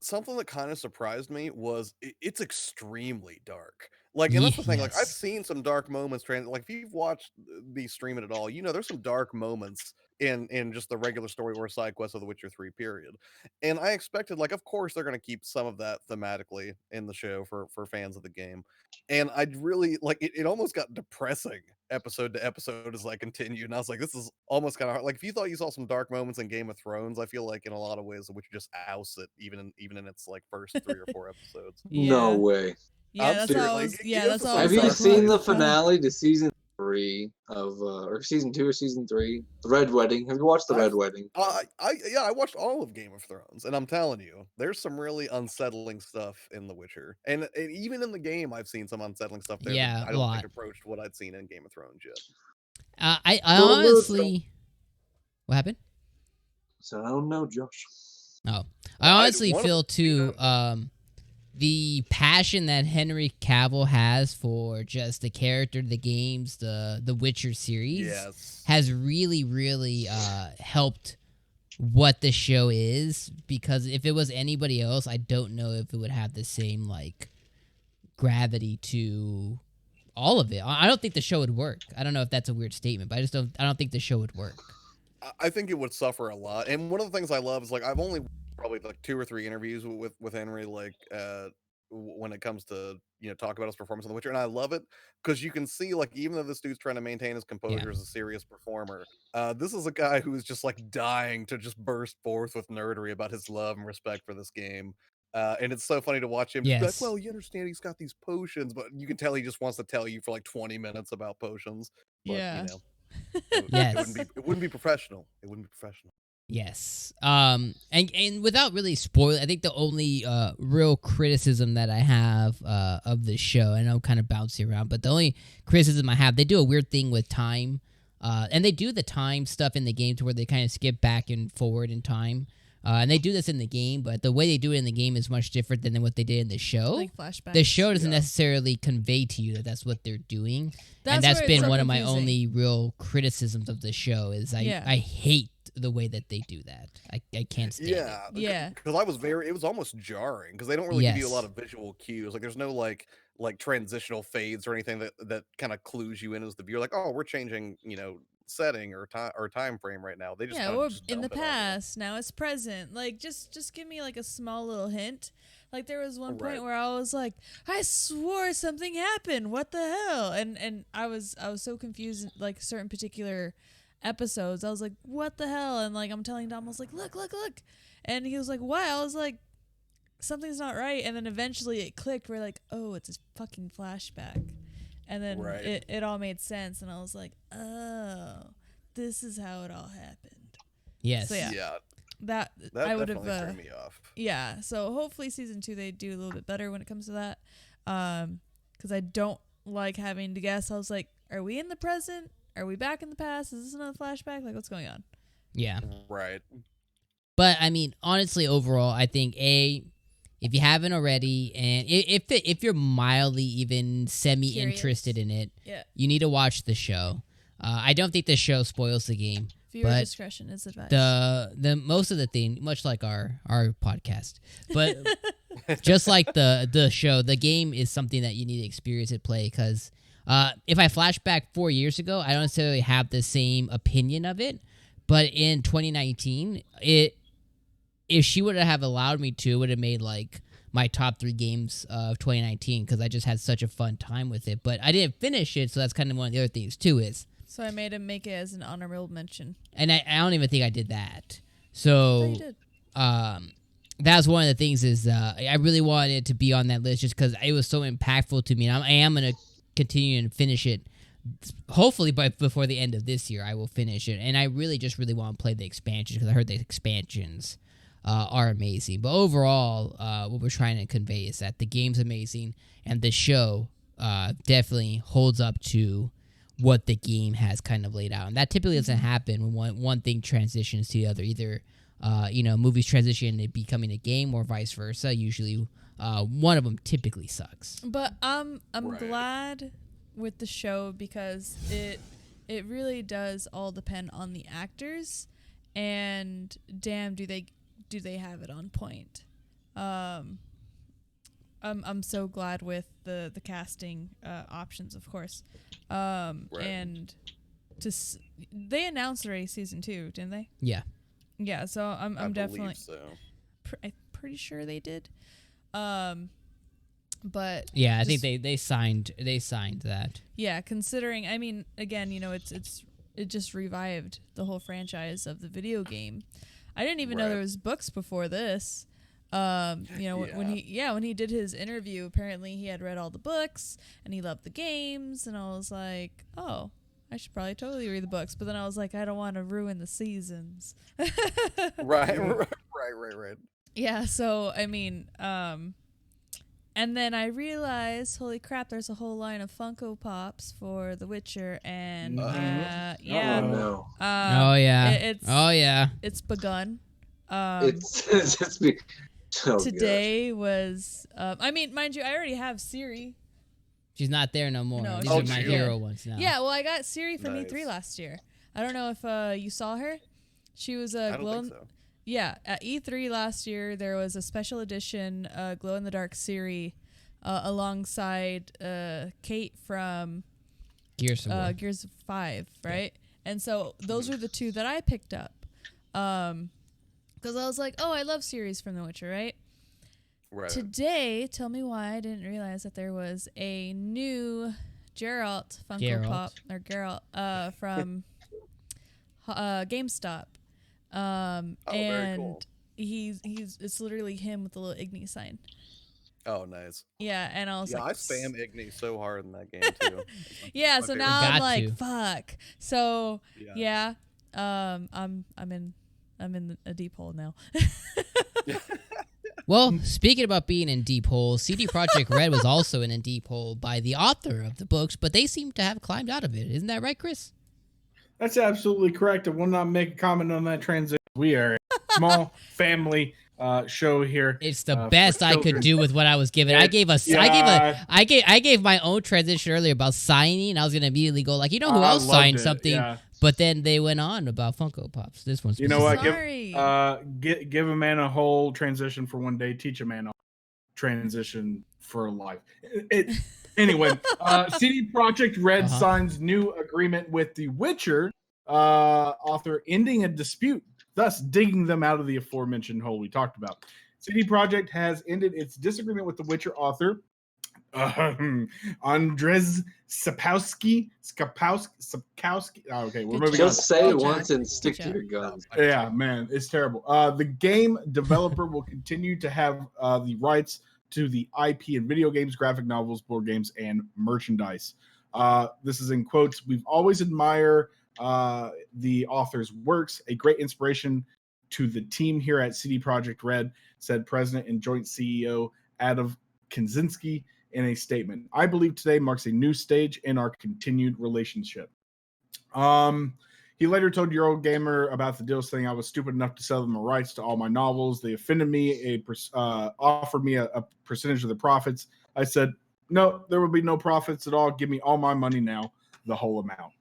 something that kind of surprised me was it's extremely dark. Like, and that's the thing. Like, I've Yes, seen some dark moments. Like, if you've watched me streaming at all, there's some dark moments in just the regular story or side quest of The Witcher 3 period. And I expected, like, of course they're gonna keep some of that thematically in the show for fans of the game. And I'd really like it almost got depressing episode to episode as I continued. And I was like, this is almost kind of hard. Like, if you thought you saw some dark moments in Game of Thrones, I feel like in a lot of ways, which just oust it, even in its like first 3 or 4 episodes. No Yeah. way. Yeah, I'm that's how I serious. was. Like, Yeah, that's how I Have was you like. seen the what fuck? finale to season 3 of or season 2 or season 3? The Red Wedding. Have you watched the Red Wedding? I watched all of Game of Thrones, and I'm telling you, there's some really unsettling stuff in The Witcher, and even in the game, I've seen some unsettling stuff there yeah, that I a don't lot. think approached what I'd seen in Game of Thrones yet. I Don't know, honestly, what happened? So I don't know, Josh. Oh, I honestly one of feel the- too. The passion that Henry Cavill has for just the character, the games, the Witcher series Yes. has really helped what the show is, because if it was anybody else, I don't know if it would have the same like gravity to all of it. I don't think the show would work. I don't know if that's a weird statement, but I don't think the show would work. I think it would suffer a lot. And one of the things I love is like I've only probably like 2 or 3 interviews with Henry like when it comes to talk about his performance in The Witcher, and I love it because you can see like even though this dude's trying to maintain his composure as a serious performer, this is a guy who is just like dying to just burst forth with nerdery about his love and respect for this game. And it's so funny to watch him just be like, Yes. well, you understand he's got these potions, but you can tell he just wants to tell you for like 20 minutes about potions. But Yeah. Yes. it wouldn't be professional. It wouldn't be professional. Yes. And without really spoiling, I think the only real criticism that I have of the show, I know I'm kind of bouncing around, but the only criticism I have, they do a weird thing with time. And they do the time stuff in the game to where they kind of skip back and forward in time. And they do this in the game, but the way they do it in the game is much different than what they did in the show. Like flashbacks. The show doesn't necessarily convey to you that that's what they're doing. And that's where it's been so one of my confusing. only real criticisms of the show is I hate the way that they do that. I can't stand it. Yeah. Because it was almost jarring because they don't really give you a Yes. lot of visual cues. Like there's no like transitional fades or anything that kind of clues you in as the viewer. Like, oh, we're changing, setting or time frame right now. They just Or just in the dump it on you. past, now it's present. Like just give me like a small little hint. Like there was one point Right. where I was like, I swore something happened. What the hell? And I was so confused like certain particular episodes. I was like, what the hell? And like I'm telling Dom, I was like, look. And he was like, what? I was like, something's not right. And then eventually it clicked. We're like, oh, it's a fucking flashback. And then Right. it all made sense. And I was like, oh, this is how it all happened. Yes. So, yeah. Yeah, That that I would definitely have, threw me off. yeah. So hopefully season 2 they do a little bit better when it comes to that, because I don't like having to guess. I was like, are we in the present? Are we back in the past? Is this another flashback? Like, what's going on? Yeah. Right. But I mean, honestly, overall, I think if you haven't already, and if you're mildly even semi-interested in it, Yeah. you need to watch the show. I don't think the show spoils the game. Viewer But discretion is advised. The most of the thing, much like our podcast, but just like the show, the game is something that you need to experience and play. Because if I flash back 4 years ago, I don't necessarily have the same opinion of it. But in 2019, if she would have allowed me to, it would have made like my top 3 games of 2019 because I just had such a fun time with it. But I didn't finish it, so that's kind of one of the other things too. So I made him make it as an honorable mention. And I don't even think I did that. Oh, So you did. that was one of the things is I really wanted it to be on that list just because it was so impactful to me. And I am going to continue and finish it. Hopefully before the end of this year, I will finish it. And I really want to play the expansions because I heard the expansions are amazing. But overall, what we're trying to convey is that the game's amazing and the show definitely holds up to what the game has kind of laid out. And that typically doesn't happen when one thing transitions to the other. Either movies transition to becoming a game or vice versa. Usually, one of them typically sucks. But I'm glad with the show because it really does all depend on the actors, and damn, do they have it on point. I'm so glad with the casting options, of course. And they announced already season 2, didn't they? Yeah. Yeah, so I'm definitely so. I'm pretty sure they did. But yeah, I think they signed that. Yeah, considering, I mean, again, it just revived the whole franchise of the video game. I didn't even know there was books before this. When he did his interview, apparently he had read all the books and he loved the games, and I was like, oh, I should probably totally read the books. But then I was like, I don't want to ruin the seasons. Right. Yeah, so I mean, and then I realized, holy crap, there's a whole line of Funko Pops for The Witcher, and it's begun. Today was, I mean, mind you, I already have Siri. She's not there no more. No, these are my hero ones now. Yeah, well, I got Siri from E3 last year. I don't know if you saw her. She was I don't think so. Yeah, at E3 last year, there was a special edition glow-in-the-dark Siri alongside Kate from Gears of 5, right? And so those were the two that I picked up. Because I was like, oh, I love Siris from The Witcher, right? Right. Today, tell me why I didn't realize that there was a new Geralt Funko Pop, or Geralt, from GameStop. Very and cool. it's literally him with the little Igni sign. Oh, nice. Yeah, and I was like, I spam Igni so hard in that game too. yeah, so now I'm like, to. fuck. So yeah, I'm in a deep hole now. Well, speaking about being in deep holes, CD Projekt Red was also in a deep hole by the author of the books, but they seem to have climbed out of it. Isn't that right, Chris? That's absolutely correct. I will not make a comment on that transition. We are a small family show here. It's the best I could do with what I was given. I gave my own transition earlier about signing, and I was gonna immediately go like, who else signed something? Yeah. But then they went on about Funko Pops. This one's what? Give a man a whole transition for one day. Teach a man a transition for life. Anyway, CD Projekt Red signs new agreement with The Witcher author, ending a dispute, thus digging them out of the aforementioned hole we talked about. CD Projekt has ended its disagreement with The Witcher author, Andrzej Sapkowski. Okay, we're moving on. Just say it once and stick to your guns. Yeah, man, it's terrible. The game developer will continue to have the rights to the IP in video games, graphic novels, board games, and merchandise. This is in quotes. We've always admired the author's works, a great inspiration to the team here at CD Projekt Red, said President and Joint CEO Adam Kaczynski in a statement. I believe today marks a new stage in our continued relationship. He later told Eurogamer about the deals, saying I was stupid enough to sell them the rights to all my novels. They offended me, offered me a percentage of the profits. I said, no, there will be no profits at all. Give me all my money now, the whole amount.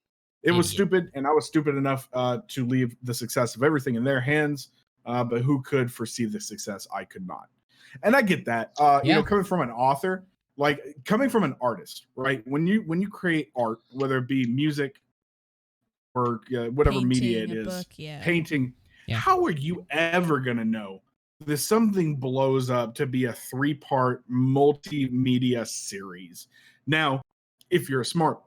It was stupid, and I was stupid enough to leave the success of everything in their hands. But who could foresee the success? I could not. And I get that. Coming from an author, like coming from an artist, right? When you create art, whether it be music or whatever Painting, media it is, book, painting, how are you ever going to know that something blows up to be a 3-part multimedia series? Now, if you're a smart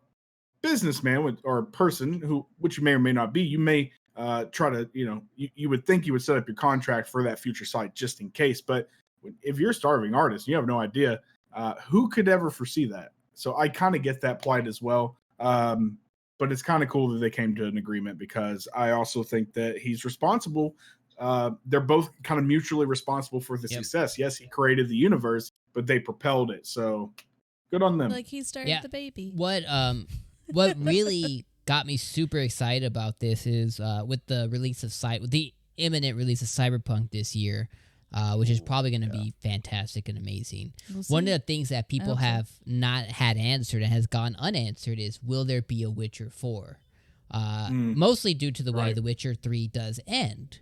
businessman or a person which you may or may not be, you may try to, you would think you would set up your contract for that future site just in case. But if you're a starving artist, you have no idea who could ever foresee that. So I kind of get that plight as well. But it's kind of cool that they came to an agreement, because I also think that he's responsible. They're both kind of mutually responsible for the success. Yes, he created the universe, but they propelled it. So good on them. Like he started the baby. What really got me super excited about this is with the release of imminent release of Cyberpunk this year, which is probably going to be fantastic and amazing. One of the things that people have not had answered and has gone unanswered is, will there be a Witcher 4? Mostly due to the way The Witcher 3 does end,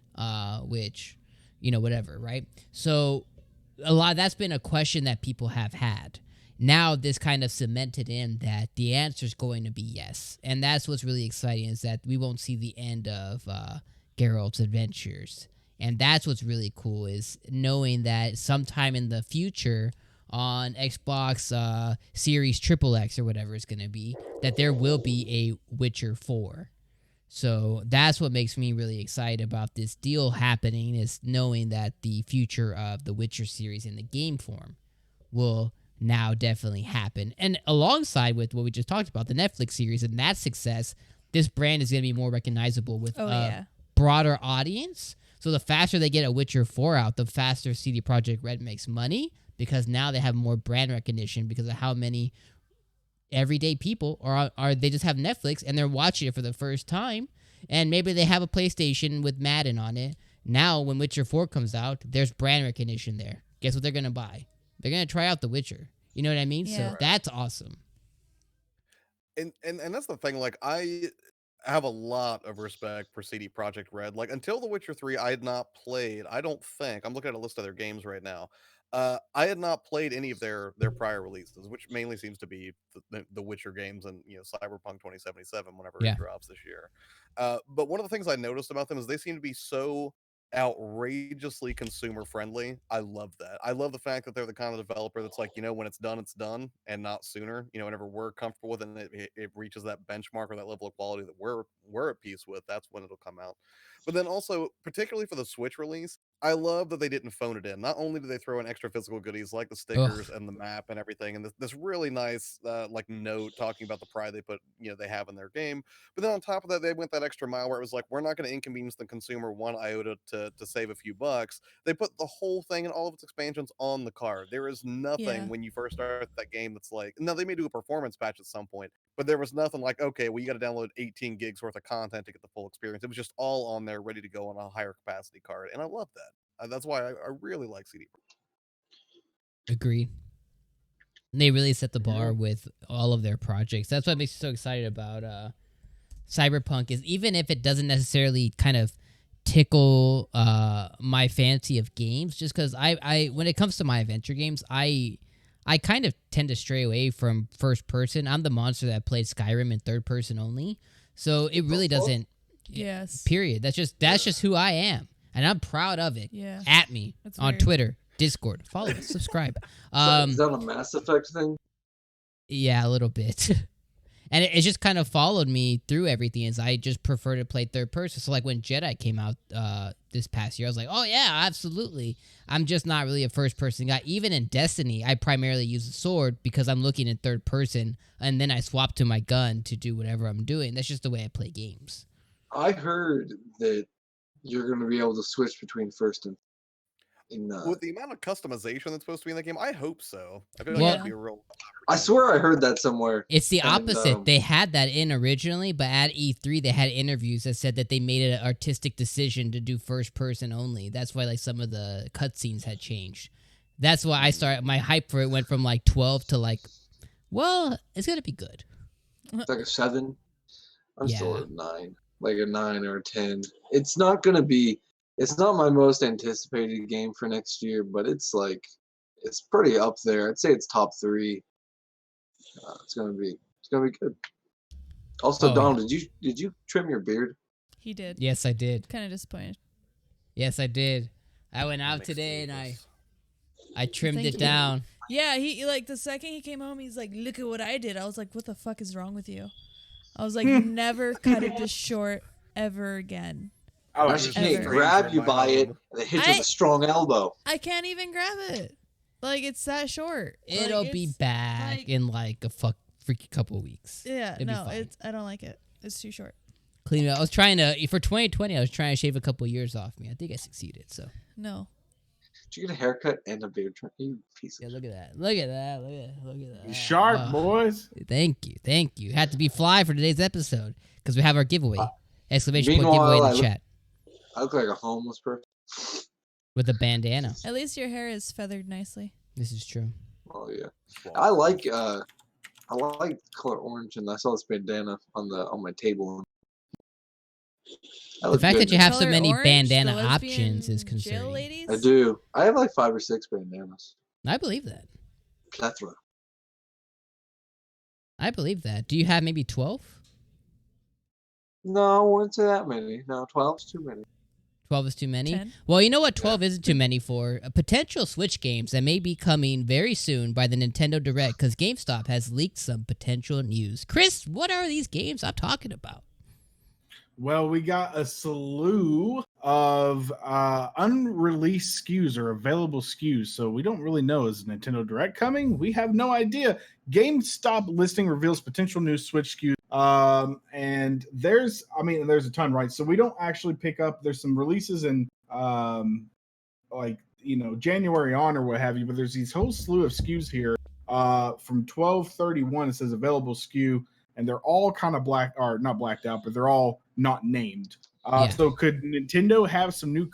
which, whatever, right? So that's been a question that people have had. Now this kind of cemented in that the answer is going to be yes. And that's what's really exciting, is that we won't see the end of Geralt's adventures. And that's what's really cool, is knowing that sometime in the future on Xbox Series XXX or whatever it's going to be, that there will be a Witcher 4. So that's what makes me really excited about this deal happening, is knowing that the future of the Witcher series in the game form will now definitely happen. And alongside with what we just talked about, the Netflix series and that success, this brand is going to be more recognizable with a broader audience. So the faster they get a Witcher 4 out, the faster CD Projekt Red makes money, because now they have more brand recognition because of how many everyday people are they just have Netflix and they're watching it for the first time, and maybe they have a PlayStation with Madden on it. Now when Witcher 4 comes out, there's brand recognition there. Guess what they're going to buy? They're going to try out The Witcher. You know what I mean? Yeah. So that's awesome. And that's the thing, like, I have a lot of respect for CD Projekt Red. Like, until The Witcher 3, I had not played, I don't think, I'm looking at a list of their games right now. I had not played any of their prior releases, which mainly seems to be the Witcher games and Cyberpunk 2077 whenever it drops this year. But one of the things I noticed about them is they seem to be so outrageously consumer friendly. I love that. I love the fact that they're the kind of developer that's like, when it's done, and not sooner. Whenever we're comfortable with it and it reaches that benchmark or that level of quality that we're at peace with, that's when it'll come out. But then also, particularly for the Switch release, I love that they didn't phone it in. Not only did they throw in extra physical goodies like the stickers and the map and everything, and this really nice like note talking about the pride they put they have in their game, but then on top of that, they went that extra mile where it was like, we're not going to inconvenience the consumer one iota to save a few bucks. They put the whole thing and all of its expansions on the card. There is nothing when you first start that game that's like, now they may do a performance patch at some point, but there was nothing like, okay, well, you got to download 18 gigs worth of content to get the full experience. It was just all on there, ready to go on a higher capacity card, and I love that. That's why I really like CD. Agreed. They really set the bar with all of their projects. That's what makes me so excited about Cyberpunk, is even if it doesn't necessarily kind of tickle my fancy of games, just because I when it comes to my adventure games, I kind of tend to stray away from first person. I'm the monster that played Skyrim in third person only, so it really doesn't. Yes. Period. That's just who I am, and I'm proud of it. Yeah. At me on Twitter, Discord, follow us, subscribe. Is that a Mass Effect thing? Yeah, a little bit. And it just kind of followed me through everything, as I just prefer to play third person. So like when Jedi came out this past year, I was like, oh yeah, absolutely. I'm just not really a first person guy. Even in Destiny, I primarily use a sword because I'm looking in third person, and then I swap to my gun to do whatever I'm doing. That's just the way I play games. I heard that you're going to be able to switch between first and with the amount of customization that's supposed to be in that game, I hope so. I feel like that'd be a real. I swear I heard that somewhere. It's the opposite. They had that in originally, but at E3 they had interviews that said that they made it an artistic decision to do first person only. That's why like some of the cutscenes had changed. That's why I started. My hype for it went from like 12 to like, well, it's gonna be good. It's like a 7. I'm still at 9, like a 9 or a 10. It's not gonna be. It's not my most anticipated game for next year, but it's pretty up there. I'd say it's top 3. It's gonna be good. Also, Donald, did you trim your beard? He did. Yes, I did. Kind of disappointed. Yes, I did. I went out today and I trimmed it down. Yeah, he like the second he came home, he's like, "Look at what I did." I was like, "What the fuck is wrong with you?" I was like, "Never cut it this short ever again." I just can't grab you by it and then hit you with a strong elbow. I can't even grab it. Like, it's that short. It'll be back in like a freaky couple of weeks. Yeah, no, I don't like it. It's too short. Clean it up. I was trying to, for 2020, I was trying to shave a couple of years off me. I think I succeeded, so. No. Did you get a haircut and a beard trim? You piece of shit. Look at that. Look at that. Look at that. Sharp, boys. Thank you. Had to be fly for today's episode because we have our giveaway. Exclamation point giveaway in the chat. I look like a homeless person. with a bandana. At least your hair is feathered nicely. This is true. Oh yeah, I like the color orange, and I saw this bandana on my table. The fact that you have so Color many orange, bandana the options is lesbian jail concerning. ladies? I do. I have like 5 or 6 bandanas. I believe that. Plethora. I believe that. Do you have maybe 12? No, I wouldn't say that many. No, 12's too many. 12 is too many? 10? Well, you know what 12 isn't too many for? Potential Switch games that may be coming very soon by the Nintendo Direct, because GameStop has leaked some potential news. Chris, what are these games I'm talking about? Well, we got a slew of unreleased SKUs or available SKUs, so we don't really know. Is Nintendo Direct coming? We have no idea. GameStop listing reveals potential new Switch SKUs. And there's a ton, right? So we don't actually pick up. There's some releases in January on or what have you, but there's these whole slew of SKUs here. From 12/31, it says available SKU, and they're all kind of not blacked out, but they're all not named. So could Nintendo have some new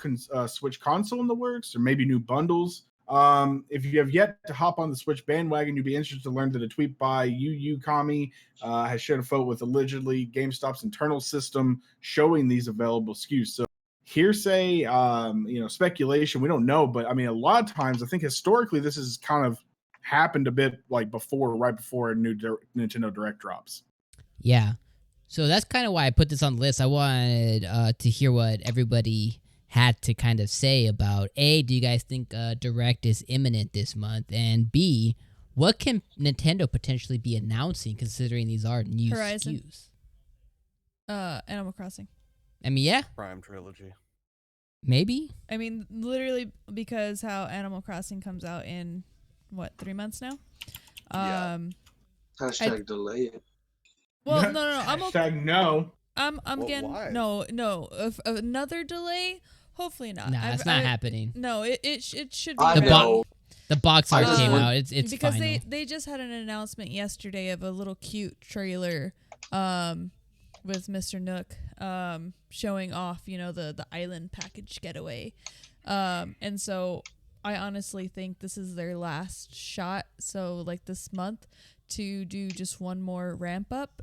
Switch console in the works, or maybe new bundles? If you have yet to hop on the Switch bandwagon, you'd be interested to learn that a tweet by Yu Kami has shared a photo with allegedly GameStop's internal system showing these available SKUs. So hearsay, speculation, we don't know, but I mean, a lot of times, I think historically this has kind of happened a bit like right before a new Nintendo Direct drops. Yeah. So that's kind of why I put this on the list. I wanted to hear what everybody had to kind of say about, A, do you guys think Direct is imminent this month? And B, what can Nintendo potentially be announcing, considering these are new Horizon. SKUs? Animal Crossing. I mean, yeah. Prime Trilogy. Maybe. I mean, literally, because how Animal Crossing comes out in, 3 months now? Yeah. Hashtag delay it. Well, no. Hashtag no. I'm Well, getting why? no. If another delay, hopefully not. Nah, it's not happening. No, it should be. I know. The box art came out. It's because final. they just had an announcement yesterday of a little cute trailer, with Mr. Nook, showing off, the island package getaway, and so I honestly think this is their last shot. So like this month to do just one more ramp up,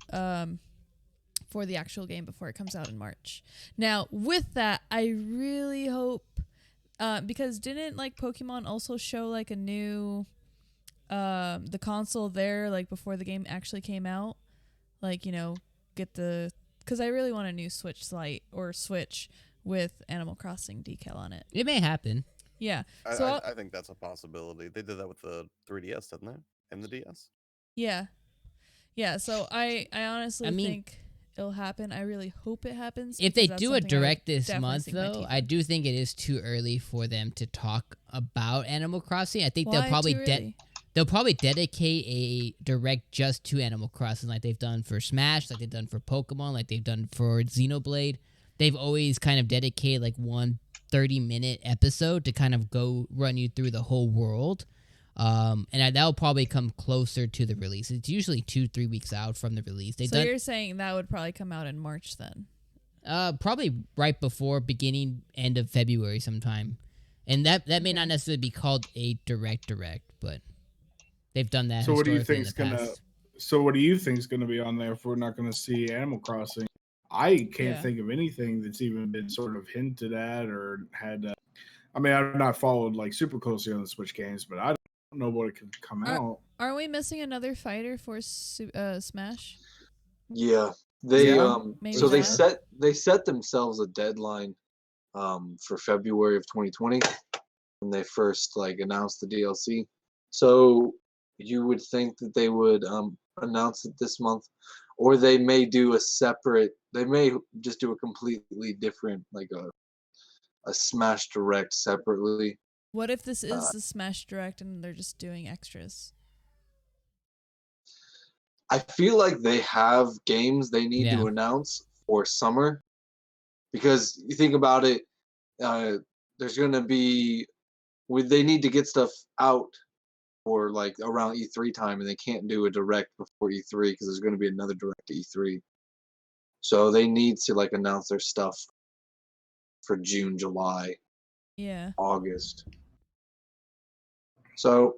for the actual game before it comes out in March. Now, with that, I really hope, because didn't like Pokemon also show like a new, the console there like before the game actually came out, like because I really want a new Switch Lite or Switch with Animal Crossing decal on it. It may happen. Yeah, So I think that's a possibility. They did that with the 3DS, didn't they? And the DS. Yeah. So I honestly think it'll happen. I really hope it happens. If they do a Direct this month, though, I do think it is too early for them to talk about Animal Crossing. I think they'll probably dedicate a Direct just to Animal Crossing, like they've done for Smash, like they've done for Pokemon, like they've done for Xenoblade. They've always kind of dedicated like one 30-minute episode to kind of go run you through the whole world. And that'll probably come closer to the release. It's usually 2-3 weeks out from the release. You're saying that would probably come out in March then? Probably right before end of February sometime. And that may not necessarily be called a direct, but they've done that. So what do you think is gonna be on there if we're not gonna see Animal Crossing? I can't think of anything that's even been sort of hinted at or had. I've not followed like super closely on the Switch games, but I don't know what it could come out. Are we missing another fighter for Smash? Yeah, so they set themselves a deadline for February of 2020 when they first announced the DLC. So you would think that they would announce it this month, or they may do they may just do a completely different a Smash Direct separately. What if this is the Smash Direct and they're just doing extras? I feel like they have games they need to announce for summer, because you think about it, there's going to be, they need to get stuff out for around E3 time, and they can't do a Direct before E3 because there's going to be another Direct to E3. So they need to announce their stuff for June, July, Yeah. August. So,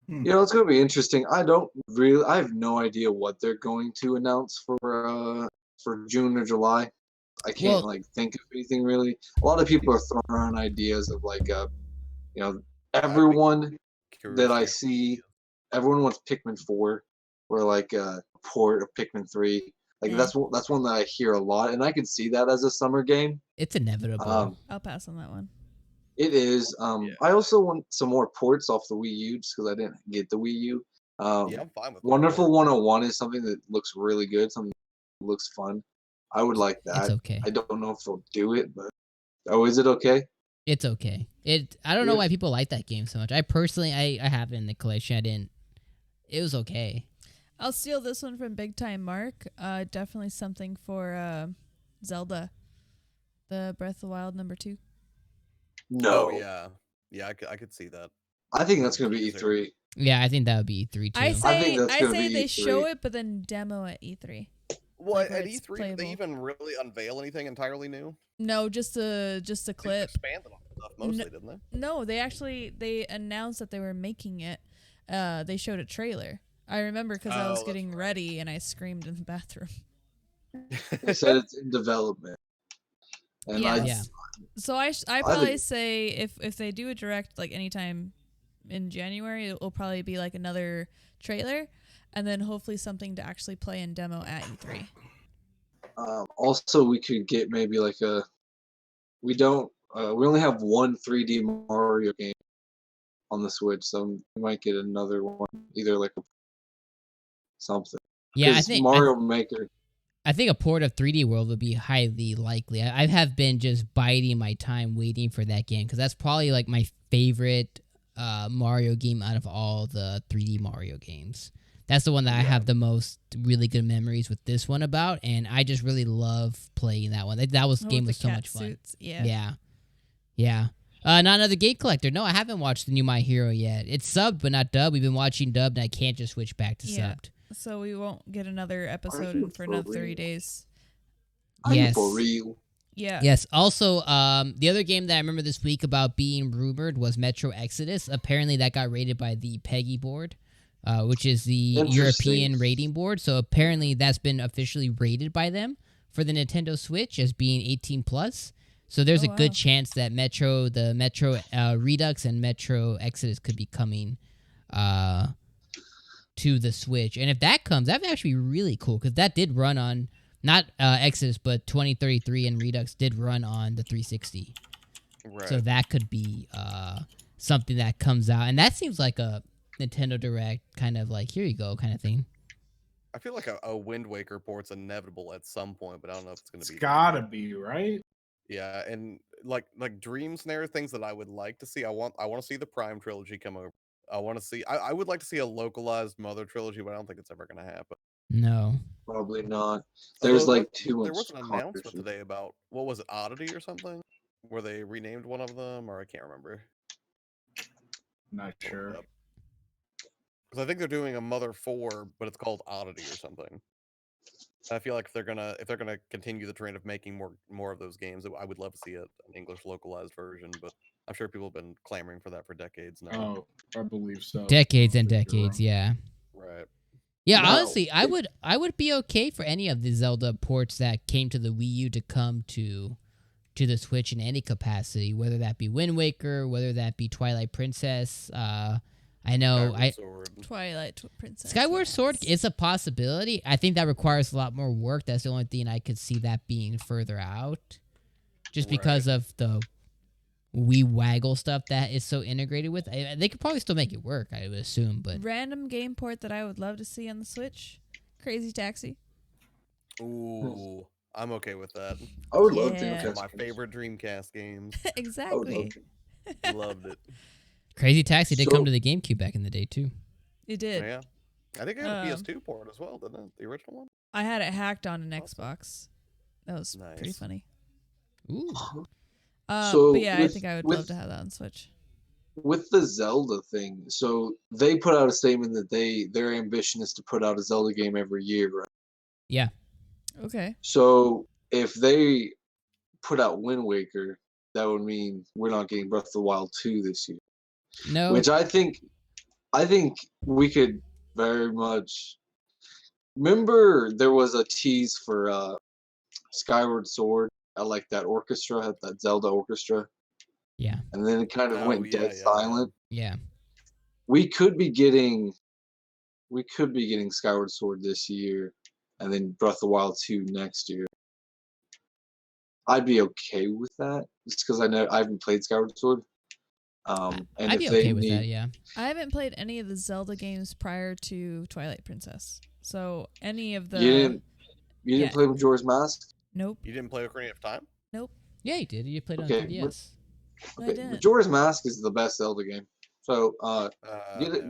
it's going to be interesting. I have no idea what they're going to announce for June or July. I can't think of anything really. A lot of people are throwing around ideas of everyone that I see, everyone wants Pikmin 4 or like a port of Pikmin 3. That's one that I hear a lot, and I could see that as a summer game. It's inevitable. I'll pass on that one. It is. I also want some more ports off the Wii U just because I didn't get the Wii U. I'm fine with Wonderful 101 is something that looks really good, something that looks fun. I would like that. It's okay. I don't know if they'll do it, but is it okay? It's okay. I don't know why people like that game so much. I personally, I have it in the collection. It was okay. I'll steal this one from Big Time Mark. Definitely something for Zelda, the Breath of the Wild #2. No. Oh, yeah. I could see that. I think that's gonna be E3. Yeah, I think that would be E3 too. I say they E3. show it, but then demo at E3. What at E3? Did they even really unveil anything entirely new? No, just a clip. They expanded on stuff mostly, didn't they? No, they announced that they were making it. They showed a trailer. I remember because I was getting ready and I screamed in the bathroom. They said it's in development. And So I probably say if they do a direct like anytime in January, it will probably be like another trailer, and then hopefully something to actually play and demo at E3. Also, we could get maybe like we only have one 3D Mario game on the Switch, so we might get another one, either like something. Yeah, I think Mario Maker. I think a port of 3D World would be highly likely. I have been just biding my time waiting for that game because that's probably like my favorite Mario game out of all the 3D Mario games. That's the one that I have the most really good memories with this one about, and I just really love playing that one. That game was so much fun. Yeah. Not another game collector. No, I haven't watched the new My Hero yet. It's subbed but not dubbed. We've been watching dubbed, and I can't just switch back to subbed. So we won't get another episode for another 30 days. Yes. For real. Yeah. Yes. Also, the other game that I remember this week about being rumored was Metro Exodus. Apparently, that got rated by the PEGI board, which is the European rating board. So apparently, that's been officially rated by them for the Nintendo Switch as being 18+. So there's a good chance that the Metro Redux and Metro Exodus could be coming to the Switch. And if that comes, that would actually be really cool because that did run on, not Exodus, but 2033 and Redux did run on the 360. Right. So that could be something that comes out. And that seems like a Nintendo Direct kind of like, here you go kind of thing. I feel like a Wind Waker port's inevitable at some point, but I don't know if it's going to be. It's gotta be, right? Yeah, and like Dream Snare, things that I would like to see. I want to see the Prime trilogy come over. I want to see. I would like to see a localized Mother trilogy, but I don't think it's ever going to happen. No, probably not. There's like too much. There was an announcement today about what was it, Oddity or something, where they renamed one of them, or I can't remember. Not sure. Because I think they're doing a Mother 4, but it's called Oddity or something. I feel like if they're gonna continue the trend of making more of those games, I would love to see an English localized version, but I'm sure people have been clamoring for that for decades now. Oh, I believe so. Decades and decades, yeah. Right. Yeah, honestly, I would be okay for any of the Zelda ports that came to the Wii U to come to the Switch in any capacity, whether that be Wind Waker, whether that be Twilight Princess. I know Twilight Princess. Skyward Sword is a possibility. I think that requires a lot more work. That's the only thing I could see that being further out, just because of the Wii Waggle stuff that is so integrated with. They could probably still make it work, I would assume. But random game port that I would love to see on the Switch, Crazy Taxi. Ooh, I'm okay with that. I would love to. One of my favorite Dreamcast games. Exactly. Loved it. Crazy Taxi did come to the GameCube back in the day too. It did. Yeah, I think it had a PS2 port as well, didn't it? The original one. I had it hacked on an Xbox. That was pretty funny. Ooh. But yeah, I think I would love to have that on Switch. With the Zelda thing, so they put out a statement that their ambition is to put out a Zelda game every year, right? Yeah. Okay. So if they put out Wind Waker, that would mean we're not getting Breath of the Wild 2 this year. No. Which I think we could very much. Remember, there was a tease for Skyward Sword. I like that orchestra, had that Zelda orchestra. Yeah. And then it kind of went dead silent. Yeah. We could be getting Skyward Sword this year, and then Breath of the Wild 2 next year. I'd be okay with that, just because I haven't played Skyward Sword. And I'd be okay with that, yeah. I haven't played any of the Zelda games prior to Twilight Princess, so any of the you didn't play Majora's Mask? Nope. You didn't play Ocarina of Time? Nope. Yeah, you did. You played on 3DS. I didn't. Majora's Mask is the best Zelda game. So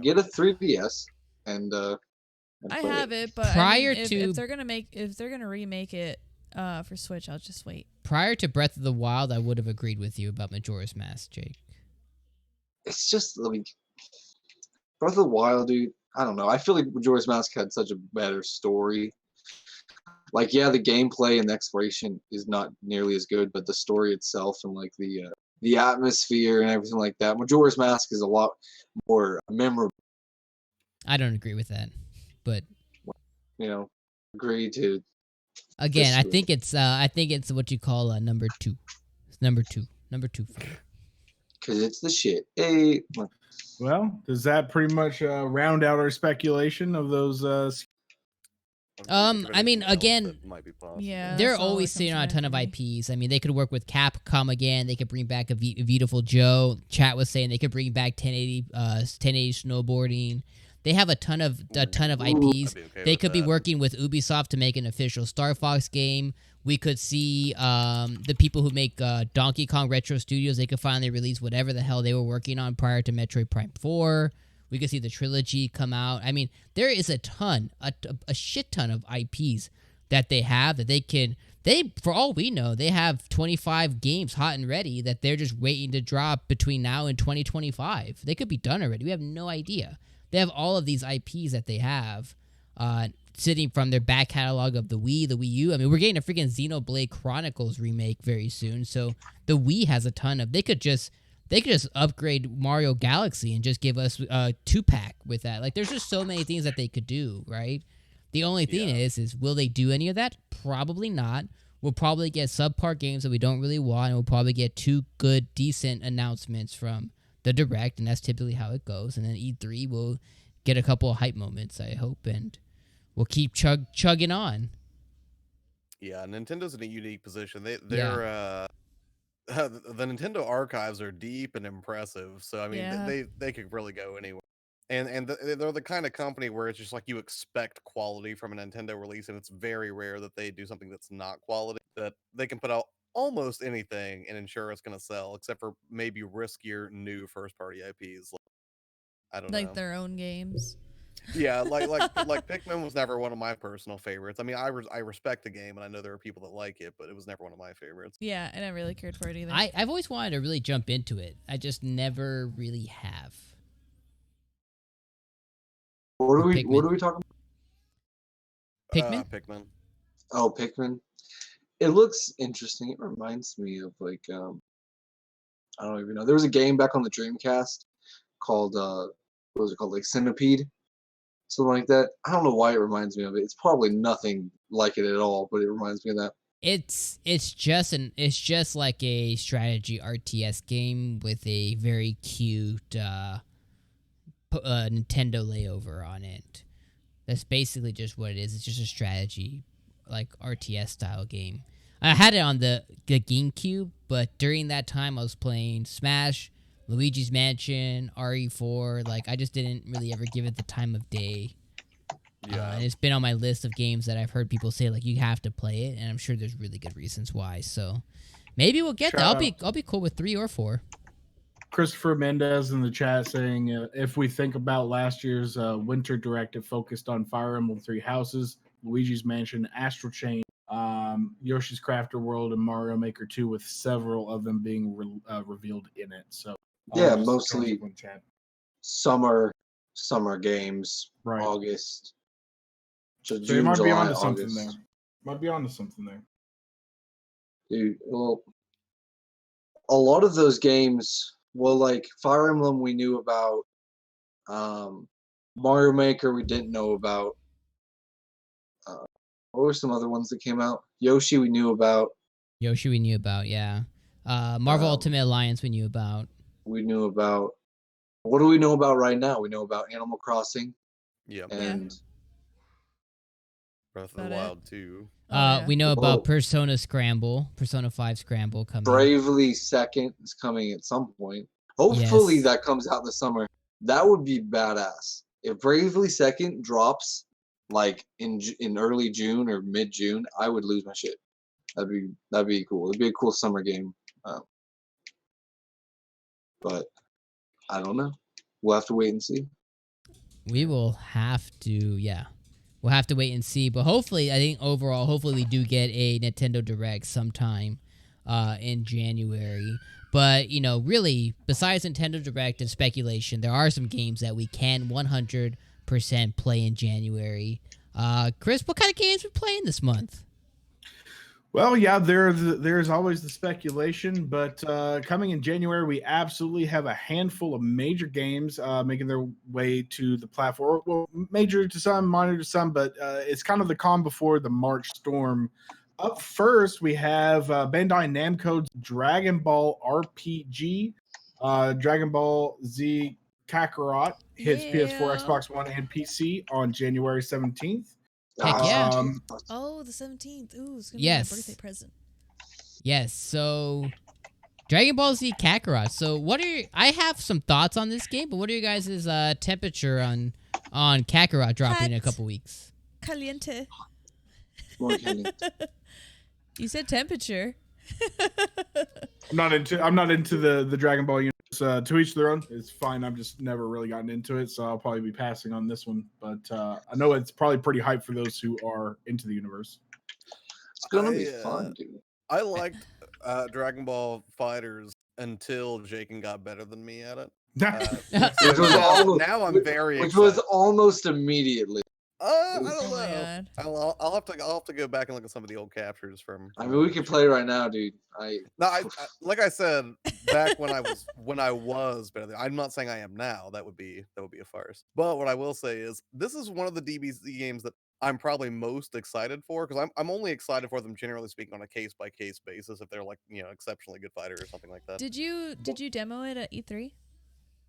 get a 3DS and I have it, but if they're gonna remake it for Switch, I'll just wait. Prior to Breath of the Wild, I would have agreed with you about Majora's Mask, Jake. It's just Breath of the Wild, dude. I don't know. I feel like Majora's Mask had such a better story. Like, yeah, the gameplay and the exploration is not nearly as good, but the story itself and like the atmosphere and everything like that, Majora's Mask is a lot more memorable. I don't agree with that, but agree to. Again, I think it's what you call number 2. It's number two for you. Because it's the shit. Hey. Well, does that pretty much round out our speculation of those? I mean, again, yeah, they're always sitting on a ton of IPs. I mean, they could work with Capcom again. They could bring back a Beautiful Joe. Chat was saying they could bring back 1080 snowboarding. They have a ton of IPs. They could be working with Ubisoft to make an official Star Fox game. We could see the people who make Donkey Kong Retro Studios. They could finally release whatever the hell they were working on prior to Metroid Prime 4. We could see the trilogy come out. I mean, there is a shit ton of IPs that they have that for all we know, they have 25 games hot and ready that they're just waiting to drop between now and 2025. They could be done already. We have no idea. They have all of these IPs that they have sitting from their back catalog of the Wii, the Wii U. I mean, we're getting a freaking Xenoblade Chronicles remake very soon. So the Wii has a ton of. They could just upgrade Mario Galaxy and just give us a 2-pack with that. Like, there's just so many things that they could do, right? The only thing is will they do any of that? Probably not. We'll probably get subpar games that we don't really want, and we'll probably get 2 good, decent announcements from the Direct, and that's typically how it goes. And then E3 will get a couple of hype moments, I hope, and we'll keep chugging on. Yeah, Nintendo's in a unique position. They're the Nintendo archives are deep and impressive. So I mean, they could really go anywhere. And they're the kind of company where it's just like you expect quality from a Nintendo release, and it's very rare that they do something that's not quality. That they can put out almost anything and ensure it's going to sell, except for maybe riskier new first-party IPs. I don't know, like their own games. Yeah, like Pikmin was never one of my personal favorites. I mean, I respect the game, and I know there are people that like it, but it was never one of my favorites. Yeah, I never really cared for it either. I've always wanted to really jump into it. I just never really have. What are we talking about? Pikmin? Pikmin. Oh, Pikmin. It looks interesting. It reminds me of I don't even know. There was a game back on the Dreamcast called what was it called? Like Centipede, something like that. I don't know why it reminds me of it. It's probably nothing like it at all, but it reminds me of that. It's just like a strategy RTS game with a very cute Nintendo layover on it. That's basically just what it is. It's just a strategy, like RTS style game. I had it on the GameCube, but during that time I was playing Smash, Luigi's Mansion, RE4. Like, I just didn't really ever give it the time of day. Yeah, and it's been on my list of games that I've heard people say, like, you have to play it, and I'm sure there's really good reasons why. So maybe we'll get that. I'll be cool with 3 or 4. Christopher Mendez in the chat saying, if we think about last year's Winter Direct, it focused on Fire Emblem 3 Houses, Luigi's Mansion, Astral Chain, Yoshi's Crafter World, and Mario Maker 2, with several of them being revealed in it. So yeah, mostly summer games, right? August. So June, might July, be onto something there. Might be onto something there. Dude, well, a lot of those games, well, like Fire Emblem, we knew about. Mario Maker, we didn't know about. What were some other ones that came out? Yoshi, we knew about. Yoshi, we knew about, yeah. Marvel Um, Ultimate Alliance, we knew about. We knew about. What do we know about right now? We know about Animal Crossing Yep. and Breath of the About it. Wild 2. Oh, yeah. We know Well- about Persona 5 Scramble coming. Bravely Second is coming at some point. Hopefully Yes. that comes out in the summer. That would be badass. If Bravely Second drops like in early June or mid June, I would lose my shit. That'd be cool. It'd be a cool summer game. But I don't know. We'll have to wait and see. We will have to, yeah. We'll have to wait and see. But hopefully, I think overall, hopefully we do get a Nintendo Direct sometime in January. But, really, besides Nintendo Direct and speculation, there are some games that we can 100% play in January. Chris, what kind of games are we playing this month? Well, yeah, there's always the speculation, but coming in January, we absolutely have a handful of major games making their way to the platform. Well, major to some, minor to some, but it's kind of the calm before the March storm. Up first, we have Bandai Namco's Dragon Ball RPG, Dragon Ball Z Kakarot hits PS4, Xbox One, and PC on January 17th. Heck yeah. Oh, the 17th. Ooh, it's going to Yes. be my birthday present. Yes, so Dragon Ball Z Kakarot. So I have some thoughts on this game, but what are you guys' temperature on Kakarot dropping in a Hot. couple weeks? Caliente. More kidding. You said temperature. I'm not into the Dragon Ball universe. To each their own. It's fine. I've just never really gotten into it, so I'll probably be passing on this one. But I know it's probably pretty hype for those who are into the universe. It's gonna be fun, dude. I liked Dragon Ball Fighters until Jaken got better than me at it. Which was almost, now I'm very which excited. was almost immediately. I don't Oh my know. God. I'll have to go back and look at some of the old captures from. I mean, we can play right now, dude. No, I like I said back when I was better. I'm not saying I am now. That would be a farce. But what I will say is this is one of the DBZ games that I'm probably most excited for because I'm only excited for them generally speaking on a case by case basis if they're like exceptionally good fighter or something like that. Did you demo it at E3?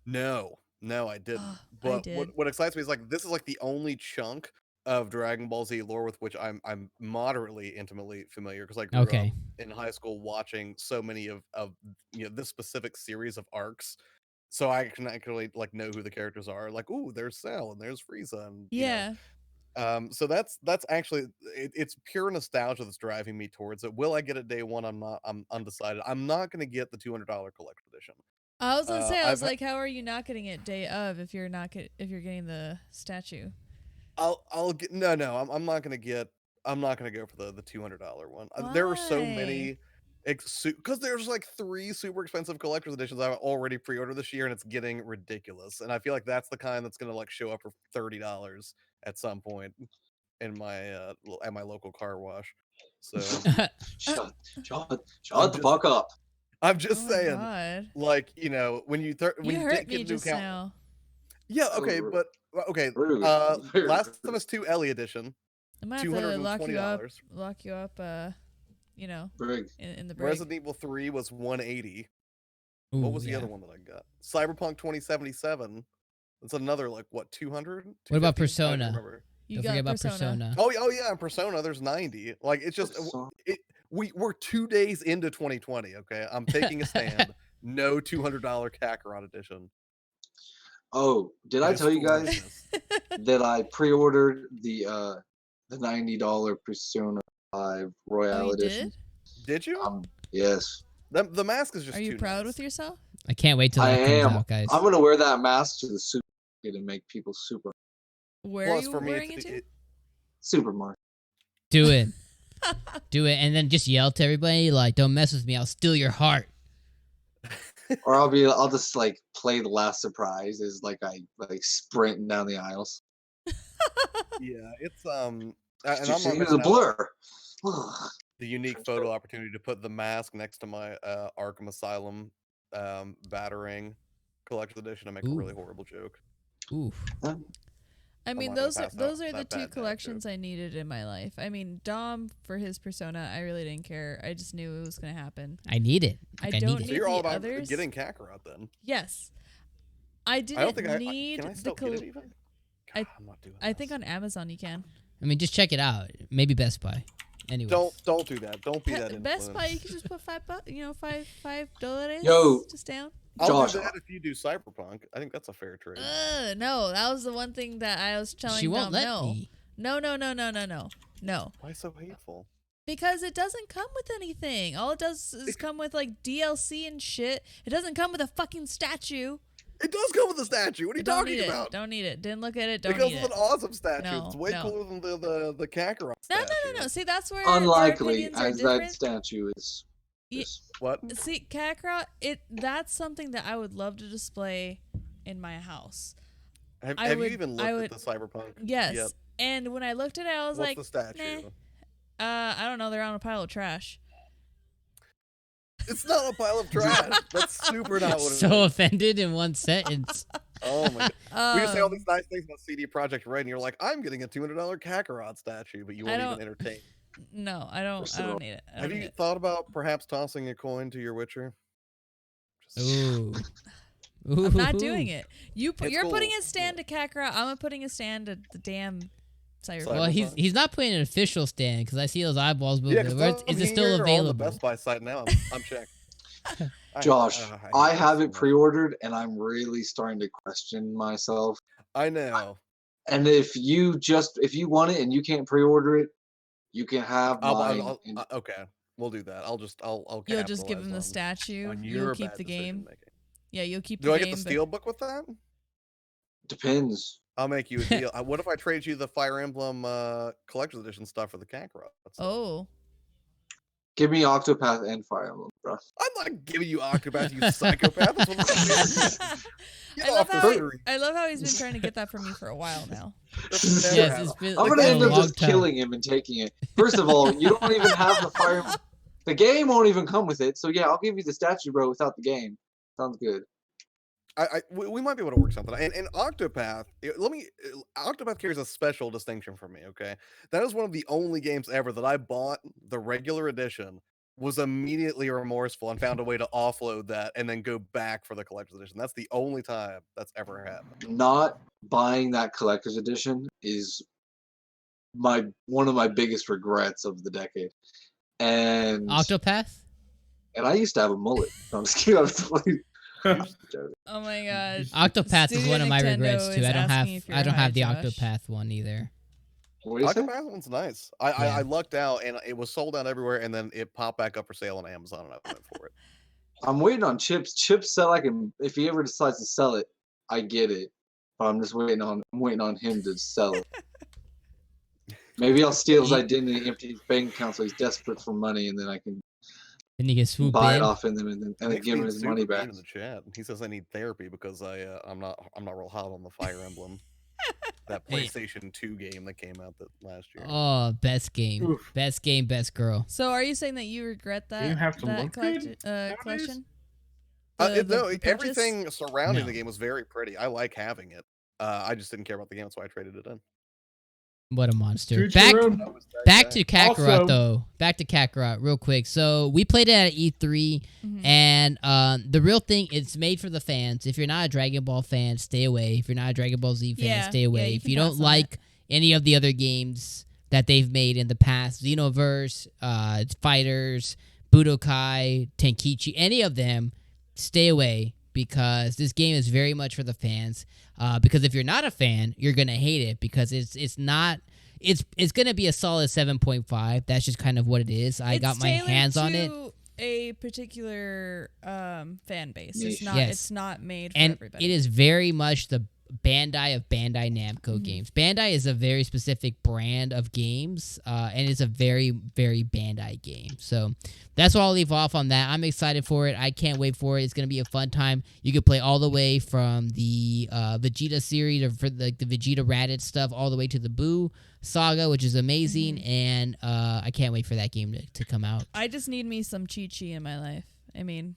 No, I didn't. I But did. what excites me is like this is like the only chunk of Dragon Ball Z lore with which I'm moderately intimately familiar because I grew up in high school watching so many of this specific series of arcs. So I can actually like know who the characters are. Like, ooh, there's Cell and there's Frieza and Yeah. so that's actually it's pure nostalgia that's driving me towards it. Will I get it day one? I'm undecided. I'm not gonna get the $200 collector edition. I was gonna say, I've like, how are you not getting it day of if you're getting the statue? I'll get no. I'm not gonna go for the $200 one. There are so many because there's like 3 super expensive collector's editions I've already pre-ordered this year, and it's getting ridiculous. And I feel like that's the kind that's gonna like show up for $30 at some point in my at my local car wash. So shut the fuck up. I'm just saying, God. like when you hurt me get into just account. now. Yeah, okay, but okay. Rude. Last of Us 2 Ellie edition. I'm gonna have to lock you up. Brig. In the break. Resident Evil 3 was $180. Ooh, What was the other one that I got? Cyberpunk 2077. That's another like what 200? What about 250? Persona? You Don't got forget about Persona. Oh yeah, and Persona there's 90. Like it's just we're 2 days into 2020. Okay, I'm taking a stand. No $200 Kakarot edition. Oh, did I tell you guys that I pre-ordered the $90 Persona 5 Royale edition? Did? Did you? Yes. The mask is just. Are you too proud nice. with yourself? I can't wait till I that comes am. out, guys. I'm gonna wear that mask to the supermarket and make people super. Where are you wearing it to? Supermarket. Do it. Do it, and then just yell to everybody like, "Don't mess with me! I'll steal your heart." Or I'll just like play the last surprise as like I like sprinting down the aisles. Yeah, it's And I'm a blur. the unique photo opportunity to put the mask next to my Arkham Asylum battering collector's edition and make a really horrible joke. Oof. I mean, those are the two collections I needed in my life. I mean, Dom for his Persona, I really didn't care. I just knew it was going to happen. I need it. I don't need so you're all about others. getting Kakarot then. Yes. I didn't need can I still get it even? God, I'm not doing I think on Amazon you can. I mean, just check it out. Maybe Best Buy. Anyway. Don't do that. Don't be that influence. Best Buy, you can just put $5 Yo, just down. I'll do that if you do Cyberpunk. I think that's a fair trade. No, that was the one thing that I was telling She won't Dom, let no. me. No. Why so hateful? Because it doesn't come with anything. All it does is come with like DLC and shit. It doesn't come with a fucking statue. It does come with a statue. What are you talking about? Don't need it. Didn't look at it. Don't need it. It comes with an awesome statue. No, it's way cooler than the Kakarot statue. No. See, that's where unlikely our as different. that statue is. What? See, Kakarot, that's something that I would love to display in my house. Have you even looked at the Cyberpunk? Yes. Yet? And when I looked at it, I was What's like, the statue? Nah. I don't know. They're on a pile of trash. It's not a pile of trash. That's super not what it is. So offended in one sentence. Oh my god. We just say all these nice things about CD Projekt Red, and you're like, I'm getting a $200 Kakarot statue, but you won't even entertain. No, I don't need it. Have you thought about perhaps tossing a coin to your Witcher? Ooh. I'm not doing it. You're cool. putting a stand to Kakarot. I'm putting a stand to the damn Cyberpunk. Well, he's not putting an official stand because I see those eyeballs moving. Is it still available? On the Best Buy site now. I'm checking. Josh, I have it pre-ordered, and I'm really starting to question myself. I know. And if you want it and you can't pre-order it, you can have mine. Okay, we'll do that. You'll just give him the statue. You'll keep the game. Yeah, you'll keep the game. Do I get the steelbook with that? Depends. I'll make you a deal. What if I trade you the Fire Emblem Collector's Edition stuff for the Kakarot? Oh. Give me Octopath and Fire Emblem, bro. I'm not giving you Octopath, you psychopath. That's what I love how he's been trying to get that from me for a while now. Yes, I'm gonna end up just killing him and taking it. First of all, you don't even have the Fire Emblem. The game won't even come with it. So yeah, I'll give you the statue, bro, without the game. Sounds good. We might be able to work something. And Octopath, Octopath carries a special distinction for me, okay? That is one of the only games ever that I bought the regular edition, was immediately remorseful, and found a way to offload that and then go back for the collector's edition. That's the only time that's ever happened. Not buying that collector's edition is one of my biggest regrets of the decade. And Octopath? And I used to have a mullet. I'm just kidding. Oh my god. Octopath is one of my Nintendo regrets too. I don't have the Josh. Octopath one either. Octopath one's nice. I lucked out and it was sold out everywhere, and then it popped back up for sale on Amazon, and I went for it. I'm waiting on Chips. Chips said I can, if he ever decides to sell it, I get it. But I'm waiting on him to sell it. Maybe I'll steal his identity, empty his bank account, so he's desperate for money, and then I can. And you can swoop buy in. it off in them and then give him his money back. In the chat, he says I need therapy because I'm not real hot on the Fire Emblem, that PlayStation 2 game that came out last year. Oh, best game, Oof. Best game, best girl. So are you saying that you regret that? You have to that look collection? Everything surrounding the game was very pretty. I like having it. I just didn't care about the game, so I traded it in. What a monster. Back to Kakarot, though. Back to Kakarot real quick. So we played it at E3, and the real thing, it's made for the fans. If you're not a Dragon Ball fan, stay away. If you're not a Dragon Ball Z fan, stay away. If you don't like any of the other games that they've made in the past, Xenoverse, Fighters, Budokai, Tenkichi, any of them, stay away, because this game is very much for the fans. Because if you're not a fan, you're gonna hate it, because it's gonna be a solid 7.5. That's just kind of what it is. I got my hands on it. A particular fan base. Niche. It's not made for and everybody. it is very much Bandai of Bandai Namco games. Bandai is a very specific brand of games, and it's a very, very Bandai game. So that's what I'll leave off on that. I'm excited for it. I can't wait for it. It's going to be a fun time. You can play all the way from the Vegeta series, or for the Vegeta Raditz stuff, all the way to the Boo saga, which is amazing, and I can't wait for that game to come out. I just need me some Chi-Chi in my life. I mean...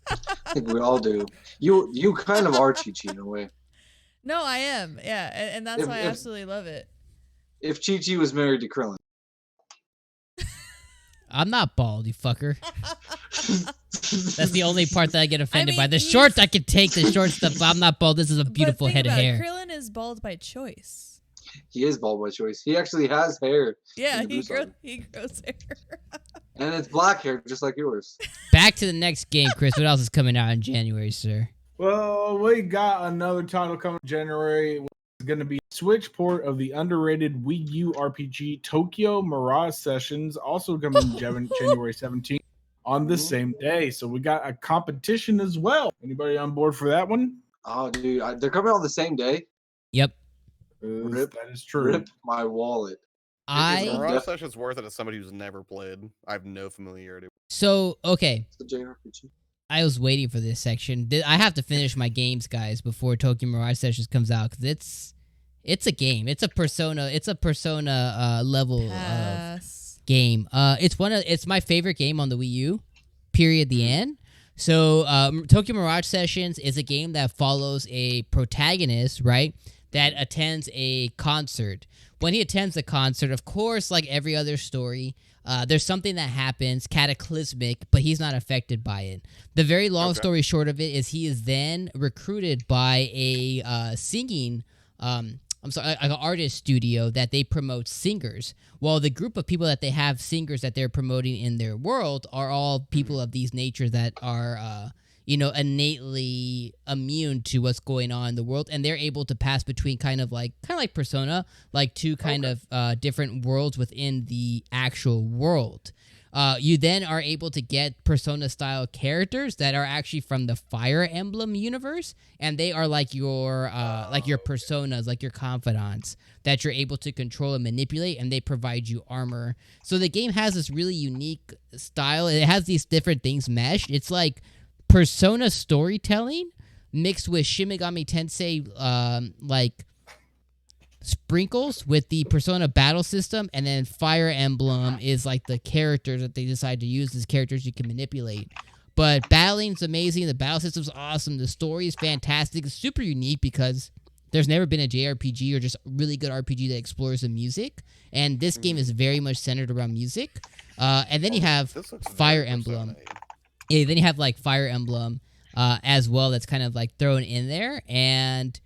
I think we all do. You kind of are Chi-Chi in a way. No, I am. Yeah, and that's why I absolutely love it. If Chi-Chi was married to Krillin. I'm not bald, you fucker. That's the only part that I get offended by. The shorts, I can take the short stuff, but I'm not bald. This is a beautiful head of hair. Krillin is bald by choice. He is bald by choice. He actually has hair. Yeah, he grows hair. And it's black hair, just like yours. Back to the next game, Chris. What else is coming out in January, sir? Well, we got another title coming in January. It's going to be a Switch port of the underrated Wii U RPG Tokyo Mirage Sessions, also coming January 17th on the same day. So we got a competition as well. Anybody on board for that one? Oh, dude, they're coming on the same day? Yep. That is true. Rip my wallet. Is Mirage Sessions worth it as somebody who's never played? I have no familiarity. So, okay. It's the JRPG. I was waiting for this section. I have to finish my games, guys, before Tokyo Mirage Sessions comes out, because it's a game. It's a Persona. It's a Persona level of game. It's my favorite game on the Wii U. Period. The end. So Tokyo Mirage Sessions is a game that follows a protagonist, right, that attends a concert. When he attends the concert, of course, like every other story, there's something that happens cataclysmic, but he's not affected by it. The very long story short of it is he is then recruited by a singing, an artist studio that they promote singers. Well, the group of people that they have singers that they're promoting in their world are all people of these natures that are innately immune to what's going on in the world, and they're able to pass between kind of like Persona, like two kind of different worlds within the actual world. You then are able to get Persona-style characters that are actually from the Fire Emblem universe, and they are like your personas, like your confidants that you're able to control and manipulate, and they provide you armor. So the game has this really unique style. It has these different things meshed. It's like Persona storytelling mixed with Shin Megami Tensei like sprinkles with the Persona battle system, and then Fire Emblem is like the characters that they decide to use as characters you can manipulate. But battling's amazing, the battle system's awesome, the story is fantastic, it's super unique because there's never been a JRPG or just really good RPG that explores the music, and this game is very much centered around music. And then you have Fire Emblem. Yeah, then you have like Fire Emblem as well that's kind of like thrown in there, and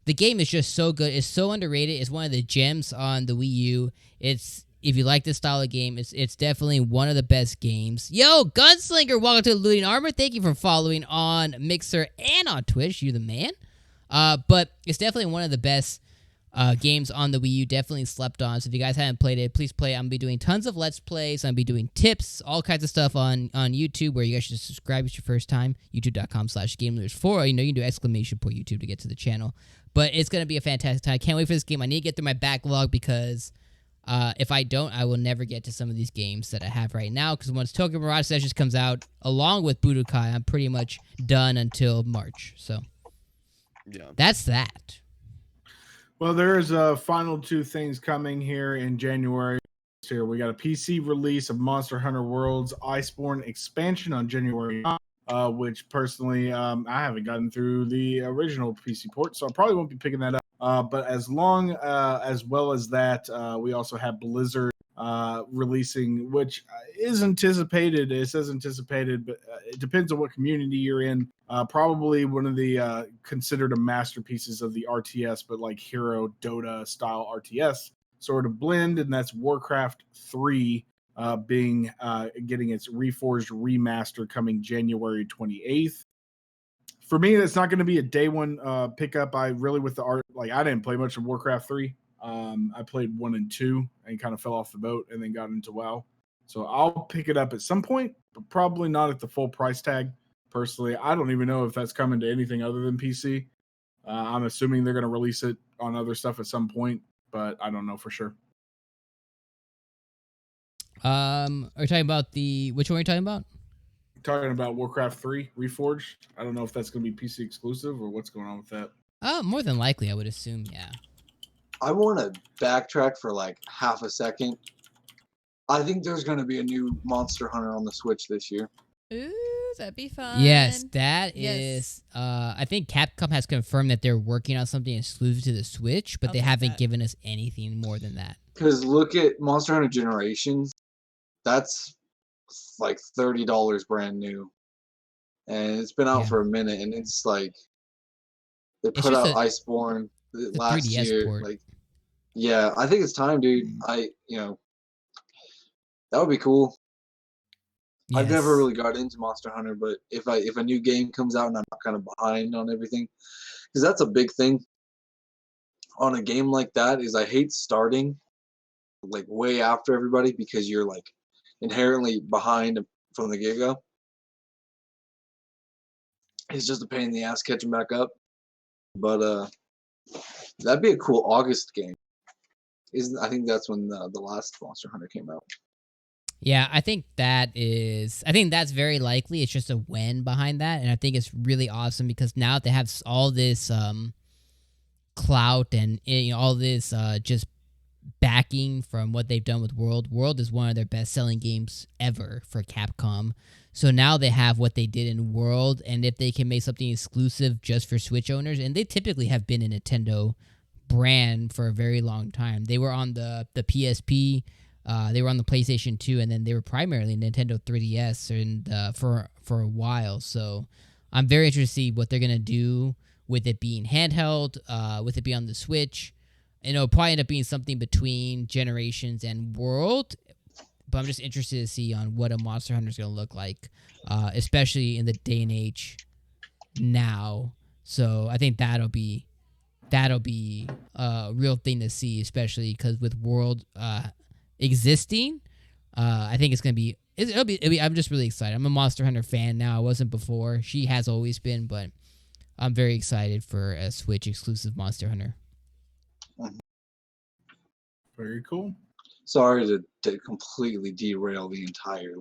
the game is just so good. It's so underrated. It's one of the gems on the Wii U. If you like this style of game, it's definitely one of the best games. Yo, Gunslinger, welcome to Looting Armor. Thank you for following on Mixer and on Twitch. You're the man. But it's definitely one of the best games on the Wii U, definitely slept on. So if you guys haven't played it, please play. I'm going to be doing tons of Let's Plays. I'm going to be doing tips, all kinds of stuff on YouTube where you guys should subscribe if it's your first time. YouTube.com/GameLeaders4. You know, you can do exclamation point YouTube to get to the channel. But it's going to be a fantastic time. I can't wait for this game. I need to get through my backlog because if I don't, I will never get to some of these games that I have right now. Because once Tokyo Mirage Sessions comes out, along with Budokai, I'm pretty much done until March. So yeah, that's that. Well, there's final two things coming here in January. Here we got a PC release of Monster Hunter World's Iceborne expansion on January 9th, which personally I haven't gotten through the original PC port, so I probably won't be picking that up. But as well as that, we also have Blizzard releasing, which is anticipated. It says anticipated, but it depends on what community you're in. Probably one of the considered a masterpieces of the RTS, but like Hero Dota style RTS sort of blend, and that's Warcraft 3 getting its Reforged remaster coming January 28th. For me, that's not going to be a day one pickup. I didn't play much of Warcraft 3. I played 1 and 2 and kind of fell off the boat and then got into WoW. So I'll pick it up at some point, but probably not at the full price tag. Personally, I don't even know if that's coming to anything other than PC. I'm assuming they're going to release it on other stuff at some point, but I don't know for sure. Are you talking about which one are you talking about? Talking about Warcraft 3 Reforged. I don't know if that's going to be PC exclusive or what's going on with that. More than likely, I would assume, yeah. I want to backtrack for like half a second. I think there's going to be a new Monster Hunter on the Switch this year. Ooh, that'd be fun. Yes, that is. I think Capcom has confirmed that they're working on something exclusive to the Switch, but they haven't given us anything more than that. Because look at Monster Hunter Generations. That's like $30 brand new. And it's been out for a minute, and it's like they put out Iceborne last year. Port. Like, yeah, I think it's time, dude. That would be cool. Yes. I've never really got into Monster Hunter, but if a new game comes out and I'm kind of behind on everything, because that's a big thing on a game like that, is I hate starting like way after everybody because you're like inherently behind from the get-go. It's just a pain in the ass catching back up. But that'd be a cool August game. I think that's when the last Monster Hunter came out. Yeah, I think that's very likely. It's just a when behind that, and I think it's really awesome because now they have all this clout and all this just backing from what they've done with World. World is one of their best-selling games ever for Capcom. So now they have what they did in World, and if they can make something exclusive just for Switch owners, and they typically have been a Nintendo brand for a very long time. They were on the PSP. They were on the PlayStation 2, and then they were primarily Nintendo 3DS and for a while. So I'm very interested to see what they're gonna do with it being handheld, with it being on the Switch. It'll probably end up being something between Generations and World, but I'm just interested to see on what a Monster Hunter is gonna look like, especially in the day and age now. So I think that'll be a real thing to see, especially because with World existing, I think it's gonna be. It'll be. I'm just really excited. I'm a Monster Hunter fan now. I wasn't before. She has always been, but I'm very excited for a Switch exclusive Monster Hunter. Very cool. Sorry to completely derail the entire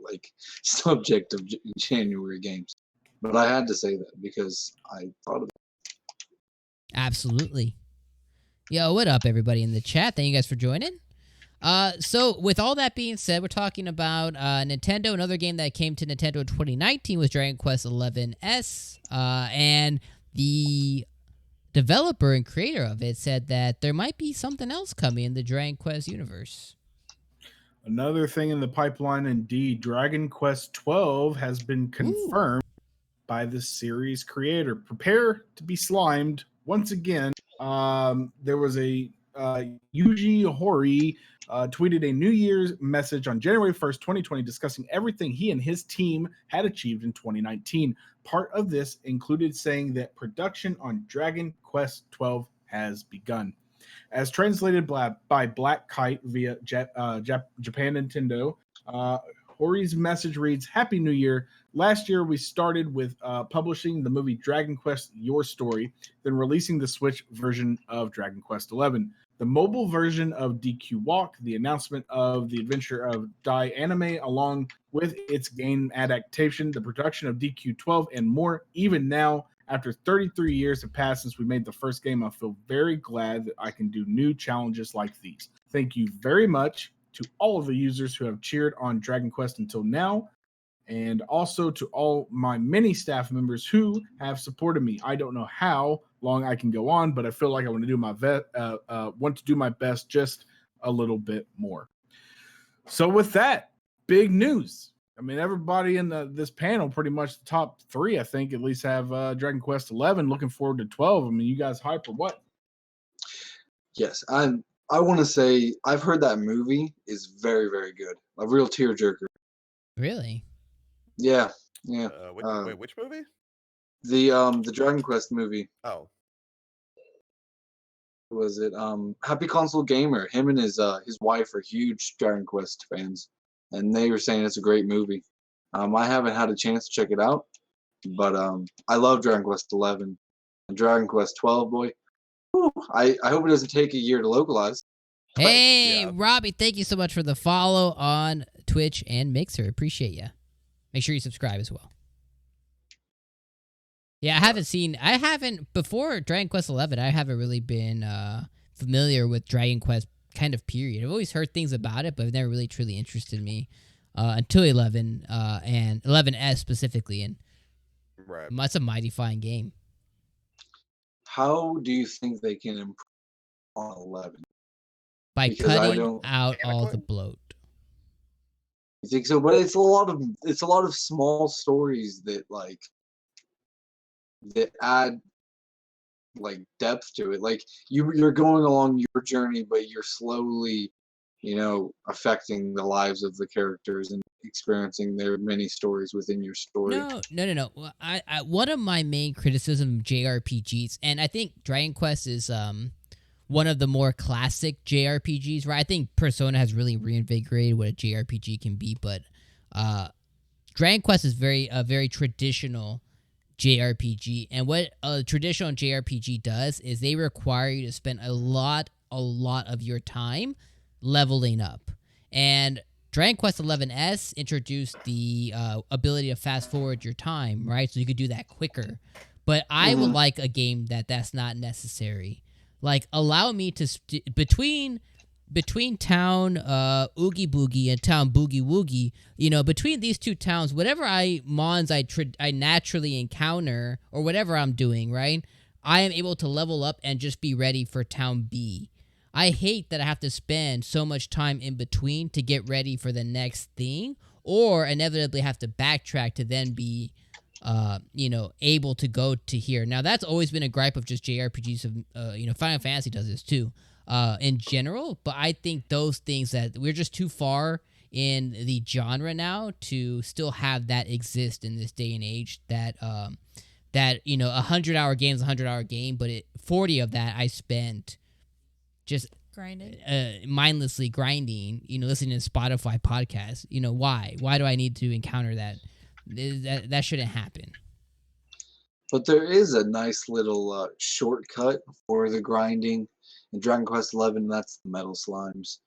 subject of January games, but I had to say that because I thought of it. Absolutely. Yo, what up, everybody in the chat? Thank you guys for joining. So with all that being said, we're talking about Nintendo. Another game that came to Nintendo in 2019 was Dragon Quest XI-S, and the developer and creator of it said that there might be something else coming in the Dragon Quest universe. Another thing in the pipeline, indeed. Dragon Quest XII has been confirmed by the series creator. Prepare to be slimed once again. There was a Yuji Horii tweeted a New Year's message on January 1st, 2020, discussing everything he and his team had achieved in 2019. Part of this included saying that production on Dragon Quest XII has begun. As translated by Black Kite via Japan Nintendo, Hori's message reads, "Happy New Year. Last year, we started with publishing the movie Dragon Quest Your Story, then releasing the Switch version of Dragon Quest XI. The mobile version of DQ Walk, the announcement of the adventure of Dai Anime, along with its game adaptation, the production of DQ 12, and more. Even now, after 33 years have passed since we made the first game, I feel very glad that I can do new challenges like these. Thank you very much to all of the users who have cheered on Dragon Quest until now, and also to all my many staff members who have supported me. I don't know how long I can go on, but I feel like I want to do my best just a little bit more." So with that, big news. I mean, everybody in this panel, pretty much the top three, I think, at least have Dragon Quest XI. Looking forward to 12. I mean, you guys hype or what? Yes, I want to say I've heard that movie is very, very good. A real tearjerker. Really? Yeah. Wait, which movie? The Dragon Quest movie. Oh. Was it Happy Console Gamer? Him and his wife are huge Dragon Quest fans, and they were saying it's a great movie. I haven't had a chance to check it out, but I love Dragon Quest XI. Dragon Quest 12, boy. Whew, I hope it doesn't take a year to localize. Hey, Yeah. Robbie, thank you so much for the follow on Twitch and Mixer. Appreciate you. Make sure you subscribe as well. Yeah, I haven't, before Dragon Quest 11, I haven't really been familiar with Dragon Quest kind of period. I've always heard things about it, but I've never really truly interested me until 11 and 11S specifically. And Right. that's a mighty fine game. How do you think they can improve on 11? By Because cutting out all the bloat. You think so? But it's a lot of small stories that add like depth to it. Like you're going along your journey, but you're slowly, affecting the lives of the characters and experiencing their many stories within your story. No. Well, I one of my main criticism of JRPGs, and I think Dragon Quest is one of the more classic JRPGs, right? I think Persona has really reinvigorated what a JRPG can be, but Dragon Quest is a very traditional JRPG, and what a traditional JRPG does is they require you to spend a lot of your time leveling up. And Dragon Quest 11S introduced the ability to fast forward your time, right? So you could do that quicker. But I would like a game that's not necessary. Like, allow me to between town Oogie Boogie and town Boogie Woogie, between these two towns, whatever mons I naturally encounter or whatever I'm doing, right, I am able to level up and just be ready for town B. I hate that I have to spend so much time in between to get ready for the next thing, or inevitably have to backtrack to then be able to go to here. Now, that's always been a gripe of just JRPGs. Final Fantasy does this too, in general. But I think those things that we're just too far in the genre now to still have that exist in this day and age. That 100-hour game is a 100-hour game, but 40 of that I spent just grinding, mindlessly grinding. Listening to Spotify podcasts. Why? Why do I need to encounter that? That shouldn't happen. But there is a nice little shortcut for the grinding in Dragon Quest XI, and that's the metal slimes.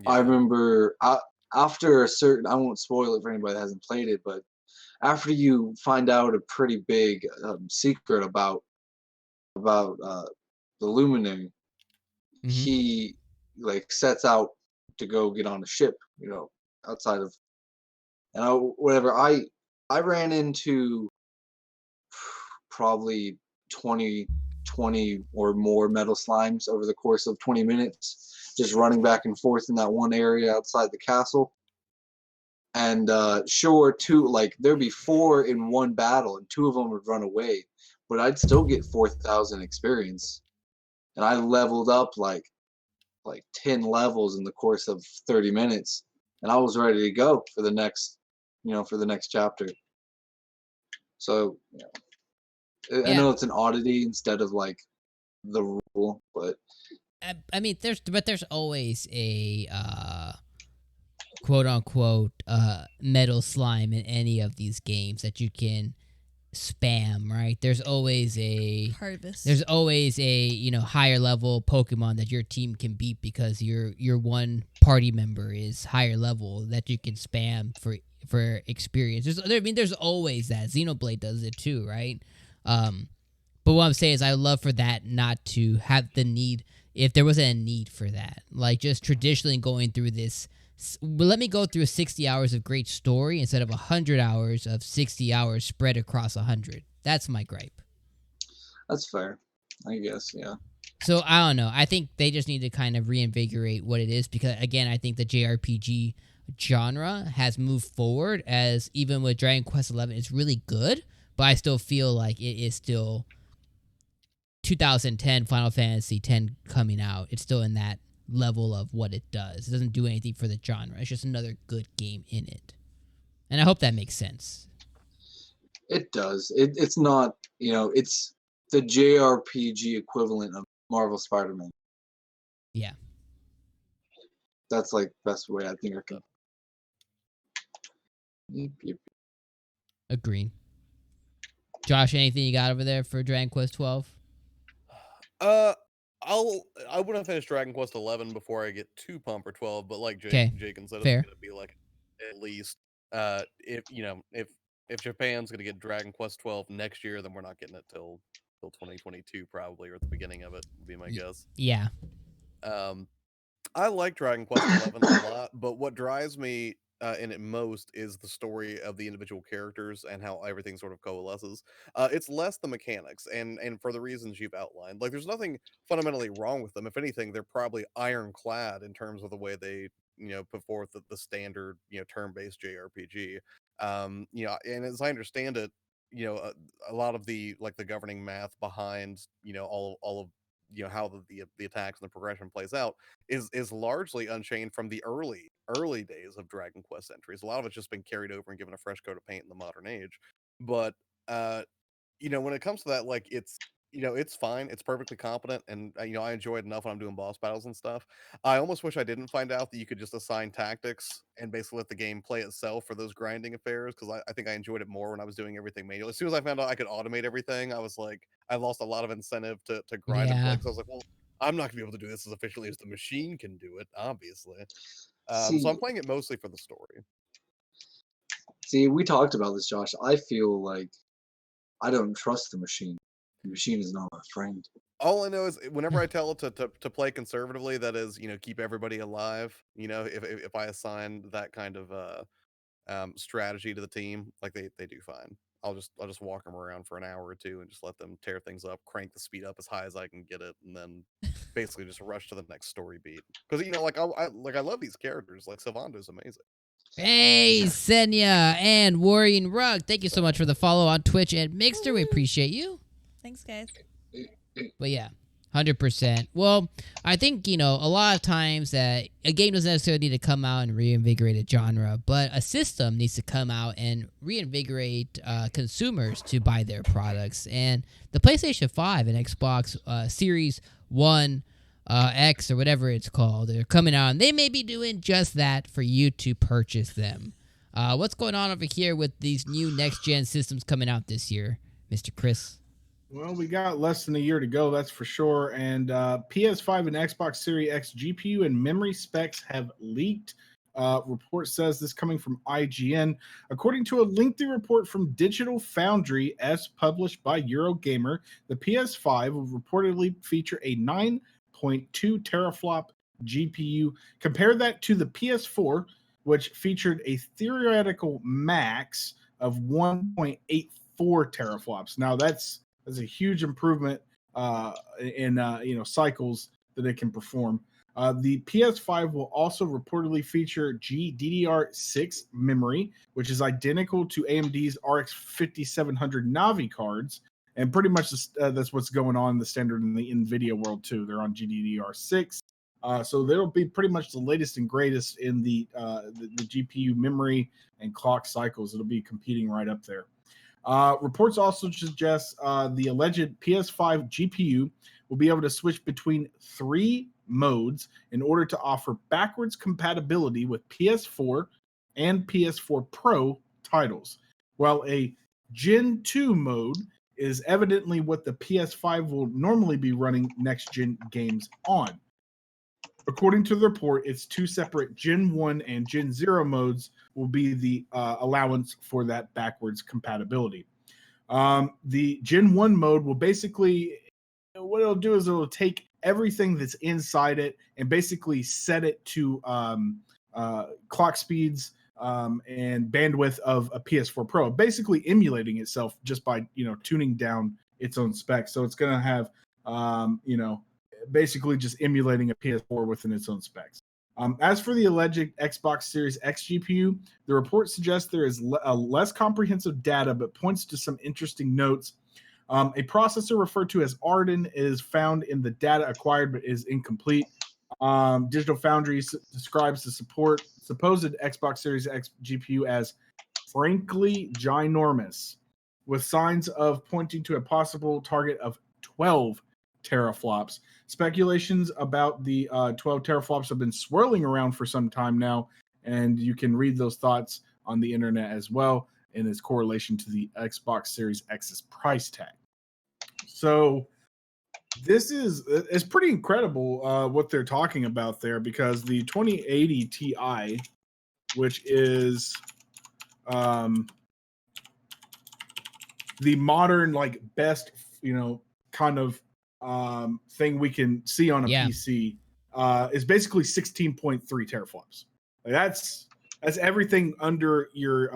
I remember after a certain, I won't spoil it for anybody that hasn't played it, but after you find out a pretty big secret about the Luminary, he sets out to go get on a ship, outside of, and whatever. I ran into probably 20 or more metal slimes over the course of 20 minutes, just running back and forth in that one area outside the castle. And there'd be 4 in one battle, and 2 of them would run away, but I'd still get 4,000 experience, and I leveled up like 10 levels in the course of 30 minutes, and I was ready to go for the next chapter. So I know it's an oddity instead of like the rule, but I mean, there's always a quote unquote metal slime in any of these games that you can spam, right? There's always a harvest. There's always a higher level Pokemon that your team can beat because your one party member is higher level that you can spam for experience. There's always that. Xenoblade does it too, right? But what I'm saying is I love for that not to have the need, if there wasn't a need for that. Like, just traditionally going through this, let me go through 60 hours of great story instead of 100 hours of 60 hours spread across 100. That's my gripe. That's fair, I guess, yeah. So, I don't know. I think they just need to kind of reinvigorate what it is because, again, I think the JRPG genre has moved forward, as even with Dragon Quest XI, it's really good, but I still feel like it is still 2010 Final Fantasy X coming out. It's still in that level of what it does. It doesn't do anything for the genre. It's just another good game in it. And I hope that makes sense. It does. It's not, it's the JRPG equivalent of Marvel Spider-Man. Yeah. That's like best way I think I can. Yep. Agreed. Josh, anything you got over there for Dragon Quest 12? I wouldn't finish Dragon Quest 11 before I get too pumped for 12, but like Okay, Jake said, it's fair. gonna be like at least if you know if Japan's gonna get Dragon Quest 12 next year, then we're not getting it till 2022 probably, or at the beginning of it would be my guess. Yeah. I like Dragon Quest 11 a lot, but what drives me in it most is the story of the individual characters and how everything sort of coalesces. It's less the mechanics, and for the reasons you've outlined. Like, there's nothing fundamentally wrong with them. If anything, they're probably ironclad in terms of the way they, put forth the standard, turn-based JRPG. And as I understand it, a lot of the governing math behind, all of how the attacks and the progression plays out is largely unchained from the early days of Dragon Quest entries. A lot of it's just been carried over and given a fresh coat of paint in the modern age. But when it comes to that, like it's fine. It's perfectly competent, and I enjoy it enough when I'm doing boss battles and stuff. I almost wish I didn't find out that you could just assign tactics and basically let the game play itself for those grinding affairs, because I think I enjoyed it more when I was doing everything manually. As soon as I found out I could automate everything, I was like, I lost a lot of incentive to grind and play, Yeah. because I was like, well, I'm not gonna be able to do this as efficiently as the machine can do it, obviously. See, So I'm playing it mostly for the story. see, we talked about this, Josh. I feel like I don't trust the machine. The machine is not my friend. All I know is whenever I tell it to play conservatively, that is, keep everybody alive. If I assign that kind of strategy to the team, like they do fine. I'll just walk them around for an hour or two and just let them tear things up, crank the speed up as high as I can get it, and then basically just rush to the next story beat. Because I love these characters. Like Sylvando's amazing. Hey, Senya and Warrior Rug, thank you so much for the follow on Twitch and Mixer. We appreciate you. Thanks, guys. But yeah, 100%. Well, I think, a lot of times that a game doesn't necessarily need to come out and reinvigorate a genre, but a system needs to come out and reinvigorate consumers to buy their products. And the PlayStation 5 and Xbox Series 1 X or whatever it's called, they're coming out, and they may be doing just that for you to purchase them. What's going on over here with these new next-gen systems coming out this year, Mr. Chris? Well, we got less than a year to go, that's for sure. And PS5 and Xbox Series X GPU and memory specs have leaked. Report says this coming from IGN. According to a lengthy report from Digital Foundry, as published by Eurogamer, the PS5 will reportedly feature a 9.2 teraflop GPU. Compare that to the PS4, which featured a theoretical max of 1.84 teraflops. Now that's a huge improvement in cycles that it can perform. The PS5 will also reportedly feature GDDR6 memory, which is identical to AMD's RX 5700 Navi cards, and pretty much that's what's going on in the standard in the NVIDIA world too. They're on GDDR6. So they'll be pretty much the latest and greatest in the GPU memory and clock cycles. It'll be competing right up there. Reports also suggest the alleged PS5 GPU will be able to switch between 3 modes in order to offer backwards compatibility with PS4 and PS4 Pro titles, while a Gen 2 mode is evidently what the PS5 will normally be running next-gen games on. According to the report, its 2 separate Gen 1 and Gen 0 modes will be the allowance for that backwards compatibility. The Gen 1 mode will basically, what it'll do is it'll take everything that's inside it and basically set it to clock speeds and bandwidth of a PS4 Pro, basically emulating itself just by tuning down its own specs. So it's going to have basically just emulating a PS4 within its own specs. As for the alleged Xbox Series X GPU, the report suggests there is less comprehensive data, but points to some interesting notes. A processor referred to as Arden is found in the data acquired, but is incomplete. Digital Foundry describes the supposed Xbox Series X GPU as frankly ginormous, with signs of pointing to a possible target of 12 teraflops. Speculations about the 12 teraflops have been swirling around for some time now, and you can read those thoughts on the internet as well. in its correlation to the Xbox Series X's price tag. So this is pretty incredible what they're talking about there, because the 2080 Ti, which is the modern, like, best, kind of thing we can see on a PC, is basically 16.3 teraflops. Like, that's everything under your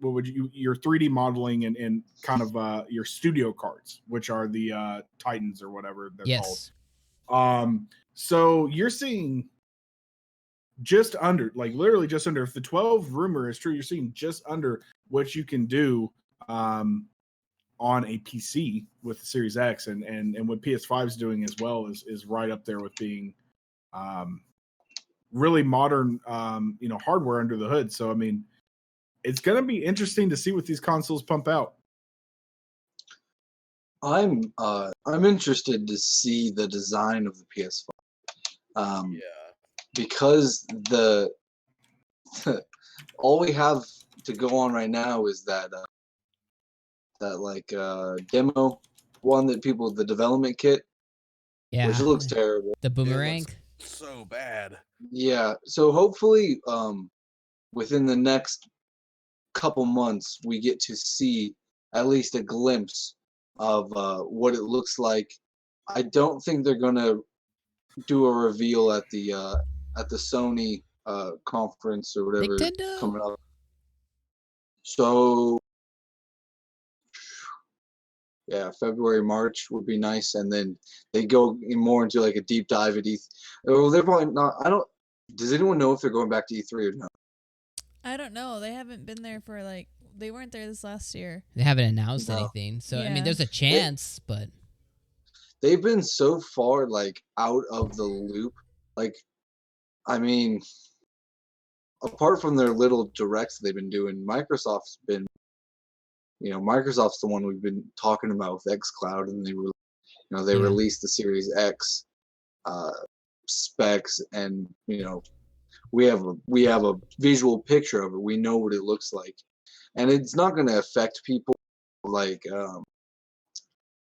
your 3D modeling and kind of your studio cards, which are the Titans or whatever they're called. So you're seeing just under, like literally just under, if the 12 rumor is true, you're seeing just under what you can do on a PC with the Series X, and what PS5 is doing as well is right up there with being really modern, hardware under the hood. So I mean, it's going to be interesting to see what these consoles pump out. I'm interested to see the design of the PS5. Because all we have to go on right now is that demo one that the development kit, which looks terrible. The boomerang, so bad. Yeah, so hopefully within the next couple months we get to see at least a glimpse of what it looks like. I don't think they're gonna do a reveal at the Sony conference or whatever coming up. So yeah, February, March would be nice, and then they go more into like a deep dive at E3. Well, they're probably not. Does anyone know if they're going back to E3 or not? I don't know. They haven't been there for they weren't there this last year. They haven't announced anything, so I mean, there's a chance, but they've been so far like out of the loop. Like, I mean, apart from their little directs they've been doing, Microsoft's been, Microsoft's the one we've been talking about with xCloud, and they released the Series X specs, and we have a visual picture of it. We know what it looks like, and it's not going to affect people like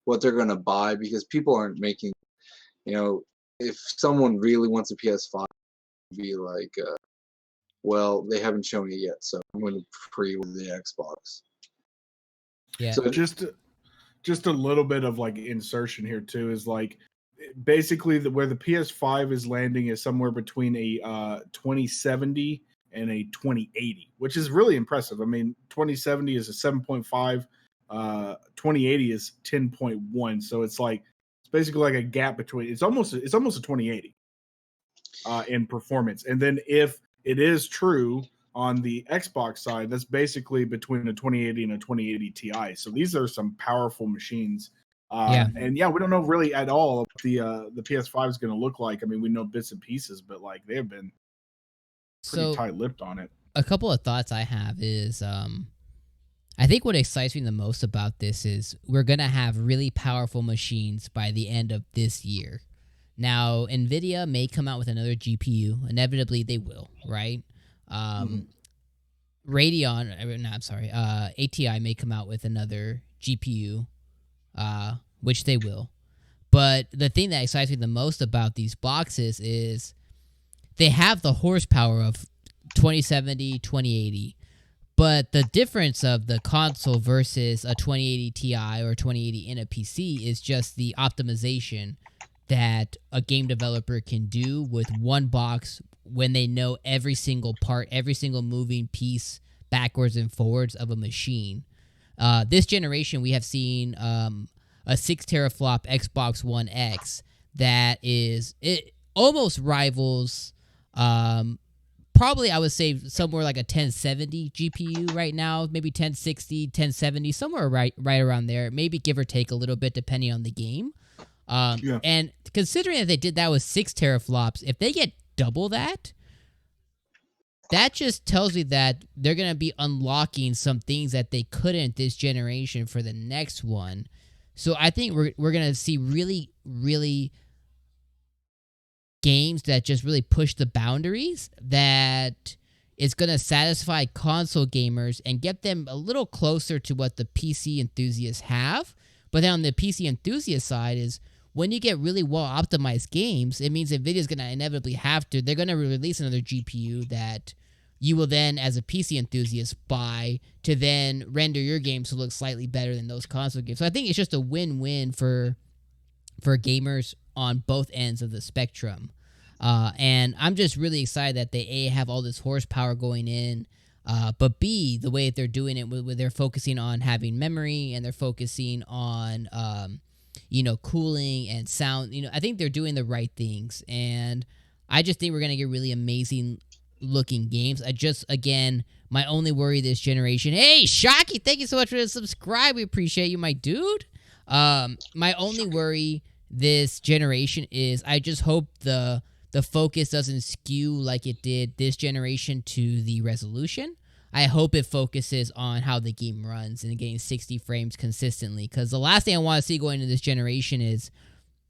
what they're going to buy, because people aren't making, if someone really wants a PS5, be like, well, they haven't shown it yet, so I'm going to pre-order the Xbox. Yeah. So just a little bit of like insertion here too is like, basically where the PS5 is landing is somewhere between a 2070 and a 2080, which is really impressive. I mean, 2070 is a 7.5, 2080 is 10.1, so it's basically like a gap between. It's almost a 2080 in performance. And then if it is true on the Xbox side, that's basically between a 2080 and a 2080 Ti. So these are some powerful machines. And we don't know really at all what the PS5 is going to look like. I mean, we know bits and pieces, but like they have been pretty tight-lipped on it. A couple of thoughts I have is, I think what excites me the most about this is we're going to have really powerful machines by the end of this year. Now, NVIDIA may come out with another GPU. Inevitably, they will, right? ATI may come out with another GPU, which they will. But the thing that excites me the most about these boxes is they have the horsepower of 2070, 2080. But the difference of the console versus a 2080 Ti or 2080 in a PC is just the optimization that a game developer can do with one box when they know every single part, every single moving piece backwards and forwards of a machine. This generation, we have seen a 6 teraflop Xbox One X that it almost rivals probably, I would say, somewhere like a 1070 GPU right now, maybe 1060, 1070, somewhere right around there, maybe give or take a little bit depending on the game. And considering that they did that with 6 teraflops, if they get double that just tells me that they're going to be unlocking some things that they couldn't this generation for the next one. So I think we're going to see really, really games that just really push the boundaries that, it's going to satisfy console gamers and get them a little closer to what the PC enthusiasts have. But then on the PC enthusiast side is when you get really well optimized games, it means NVIDIA's going to inevitably they're going to release another GPU that you will then, as a PC enthusiast, buy to then render your games to look slightly better than those console games. So I think it's just a win-win for gamers on both ends of the spectrum. And I'm just really excited that they A, have all this horsepower going in, but B, the way that they're doing it, where they're focusing on having memory and they're focusing on, cooling and sound. I think they're doing the right things. And I just think we're going to get really amazing looking games. Again, my only worry this generation. Hey, Shocky, thank you so much for the subscribe. We appreciate you, my dude. My only worry this generation is I just hope the focus doesn't skew like it did this generation to the resolution. I hope it focuses on how the game runs and getting 60 frames consistently, because the last thing I want to see going into this generation is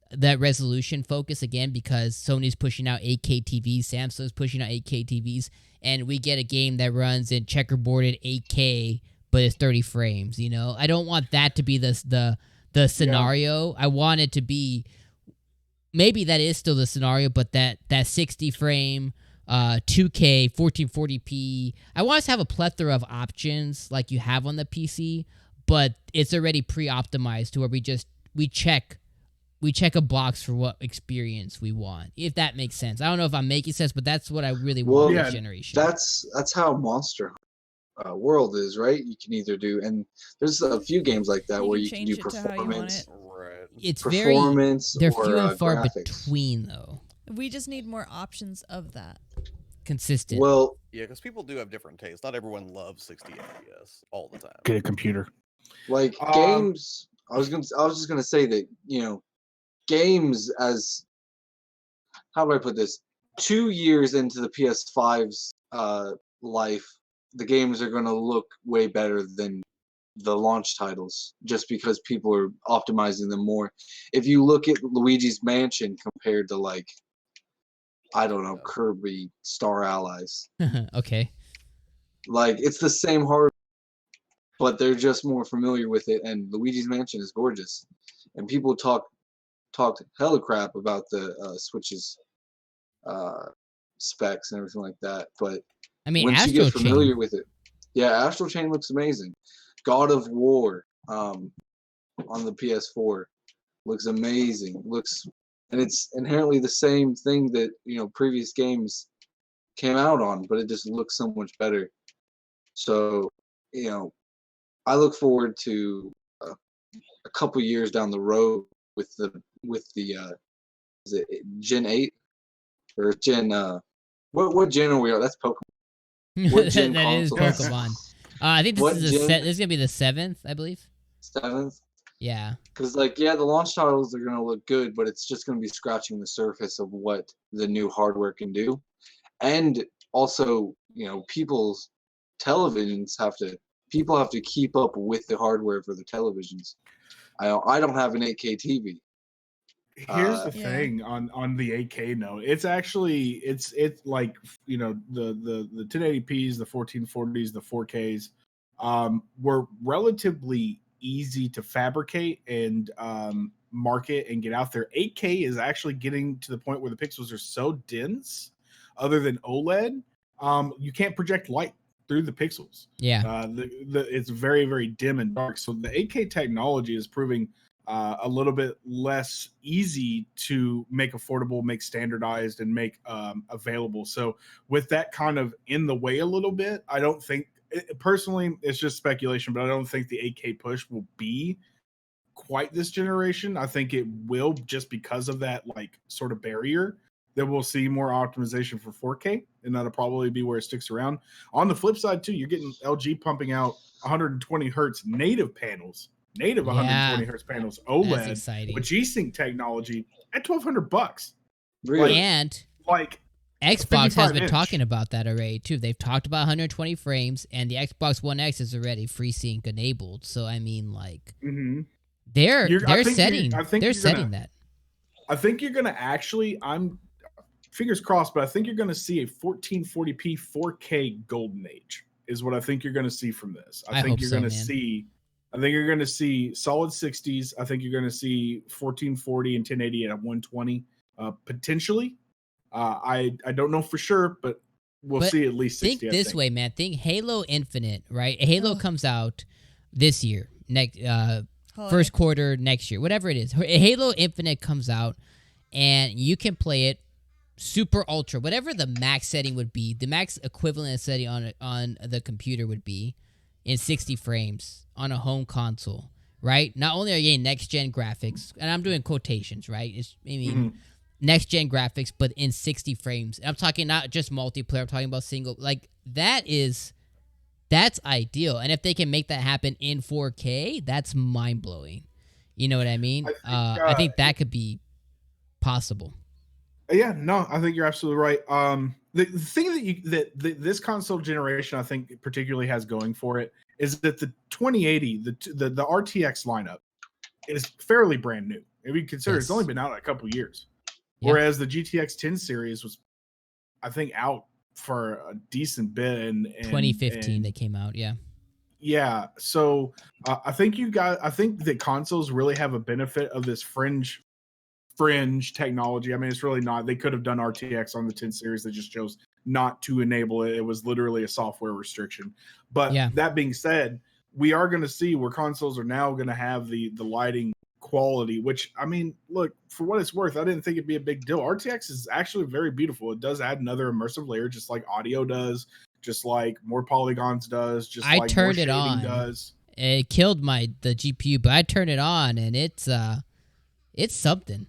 that resolution focus again, because Sony's pushing out 8K TVs, Samsung's pushing out 8K TVs, and we get a game that runs in checkerboarded 8K but it's 30 frames. I don't want that to be the scenario. Yeah. I want it to be, maybe that is still the scenario, but that 60 frame 2K 1440p. I want us to have a plethora of options like you have on the PC, but it's already pre-optimized to where we check a box for what experience we want, if that makes sense. I don't know if I'm making sense, but that's what I really want this generation. That's how Monster World is, right? You can either do, and there's a few games like that where you can do performance. It's performance. They're few and far between, though. We just need more options of that. Consistent. Well, yeah, because people do have different tastes. Not everyone loves 60 FPS all the time. Get a computer. Like games, I was just gonna say that games as, how do I put this? 2 years into the PS5's life, the games are gonna look way better than the launch titles, just because people are optimizing them more. If you look at Luigi's Mansion compared to I don't know, Kirby Star Allies. Okay. It's the same hardware, but they're just more familiar with it, and Luigi's Mansion is gorgeous. And people talked hella crap about the Switch's specs and everything like that, but once you get familiar with it, Astral Chain looks amazing. God of War on the PS4 looks amazing. And it's inherently the same thing that previous games came out on, but it just looks so much better. So I look forward to a couple years down the road with the is it Gen 8 or Gen what gen are we on? That's Pokemon. What gen that is Pokemon. I think this is gonna be the 7th, I believe. 7th. Yeah. Because the launch titles are gonna look good, but it's just gonna be scratching the surface of what the new hardware can do, and also people's televisions people have to keep up with the hardware for the televisions. I don't have an 8K TV. Here's the thing on the 8K note. It's actually it's like the 1080p's, the 1440s, the 4Ks were relatively easy to fabricate and market and get out there. 8K is actually getting to the point where the pixels are so dense, other than OLED, you can't project light through the pixels. Yeah. It's very, very dim and dark. So the 8K technology is proving a little bit less easy to make affordable, make standardized, and make available. So with that kind of in the way a little bit, I don't think, personally, it's just speculation, but I don't think the 8K push will be quite this generation. I think it will, just because of that sort of barrier, that we'll see more optimization for 4K, and that'll probably be where it sticks around. On the flip side too, you're getting LG pumping out 120 hertz native panels, 120 hertz panels, OLED with G-Sync technology at $1,200. Really? And Xbox has been talking about that already too. They've talked about 120 frames, and the Xbox One X is already FreeSync enabled. So I mean, they're setting that. I think you're gonna actually. fingers crossed, but I think you're going to see a 1440p 4K golden age is what I think you're going to see from this. I think you're going to see. I think you're going to see solid 60s. I think you're going to see 1440 and 1080 at 120 potentially. I don't know for sure, but we'll see at least 60. Think this way, man. Think Halo Infinite, right? Halo comes out this year, next first quarter next year, whatever it is. Halo Infinite comes out, and you can play it super ultra, whatever the max setting would be. The max equivalent setting on the computer would be in 60 frames on a home console, right? Not only are you getting next gen graphics, and I'm doing quotations, right? Next gen graphics, but in 60 frames. And I'm talking not just multiplayer, I'm talking about single. Like that's ideal. And if they can make that happen in 4K, that's mind blowing. You know what I mean? I think that could be possible. Yeah, no, I think you're absolutely right. The thing that this console generation I think particularly has going for it is that the 2080, the RTX lineup is fairly brand new. If you consider it's only been out a couple years. Whereas the GTX 10 series was, I think, out for a decent bit. And 2015 they came out, yeah. Yeah, so I think that consoles really have a benefit of this fringe technology. I mean, it's really not. They could have done RTX on the 10 series. They just chose not to enable it. It was literally a software restriction. But that being said, we are going to see where consoles are now going to have the lighting quality, which, I mean, look, for what it's worth, I didn't think it'd be a big deal. RTX is actually very beautiful. It does add another immersive layer, just like audio does, just like more polygons does, just like turned it on. Does. It killed the GPU, but I turned it on, and it's something.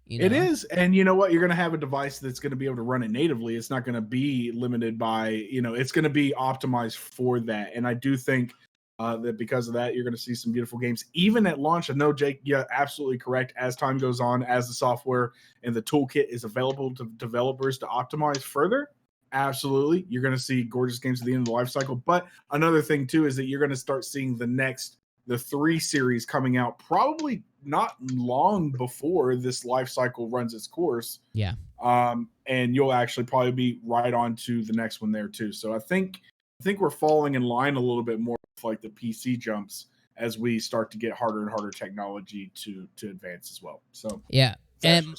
You know? It is, and you know what? You're going to have a device that's going to be able to run it natively. It's not going to be limited by, it's going to be optimized for that. And I do think that because of that, you're going to see some beautiful games, even at launch. I know, Jake, absolutely correct. As time goes on, as the software and the toolkit is available to developers to optimize further, absolutely, you're going to see gorgeous games at the end of the life cycle. But another thing, too, is that you're going to start seeing the 3 series coming out probably not long before this life cycle runs its course. Yeah. And you'll actually probably be right on to the next one there, too. So I think we're falling in line a little bit more with like the PC jumps as we start to get harder and harder technology to advance as well. So yeah, and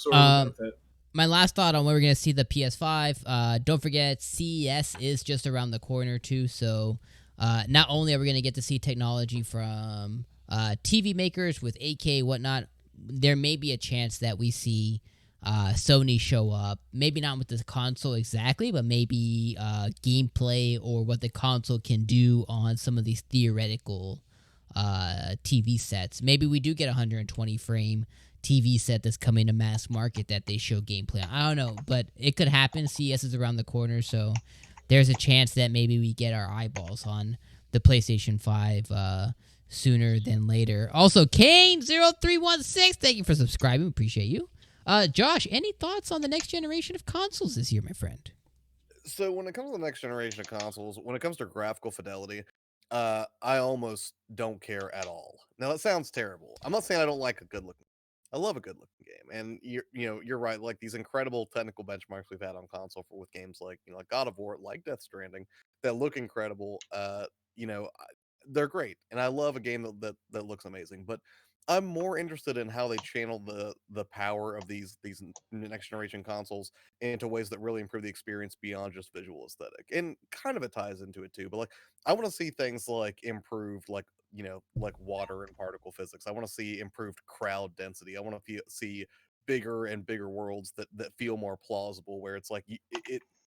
my last thought on when we're gonna see the PS5. Don't forget, CES is just around the corner too. So not only are we gonna get to see technology from TV makers with 8K whatnot, there may be a chance that we see Sony show up, maybe not with the console exactly, but maybe gameplay or what the console can do on some of these theoretical TV sets. Maybe we do get a 120 frame TV set that's coming to mass market that they show gameplay on. I don't know, but it could happen. CES is around the corner, so there's a chance that maybe we get our eyeballs on the PlayStation 5 sooner than later. Also, Kane0316, thank you for subscribing. Appreciate you. Josh, any thoughts on the next generation of consoles this year, my friend? So when it comes to the next generation of consoles, when it comes to graphical fidelity, I almost don't care at all. Now that sounds terrible. I'm not saying I don't like a good looking. I love a good looking game, and you're right. Like these incredible technical benchmarks we've had on console with games like like God of War, like Death Stranding, that look incredible. They're great, and I love a game that looks amazing. But I'm more interested in how they channel the power of these next generation consoles into ways that really improve the experience beyond just visual aesthetic. And kind of it ties into it too. But like I want to see things like improved like water and particle physics. I want to see improved crowd density. I want to see bigger and bigger worlds that feel more plausible, where it's like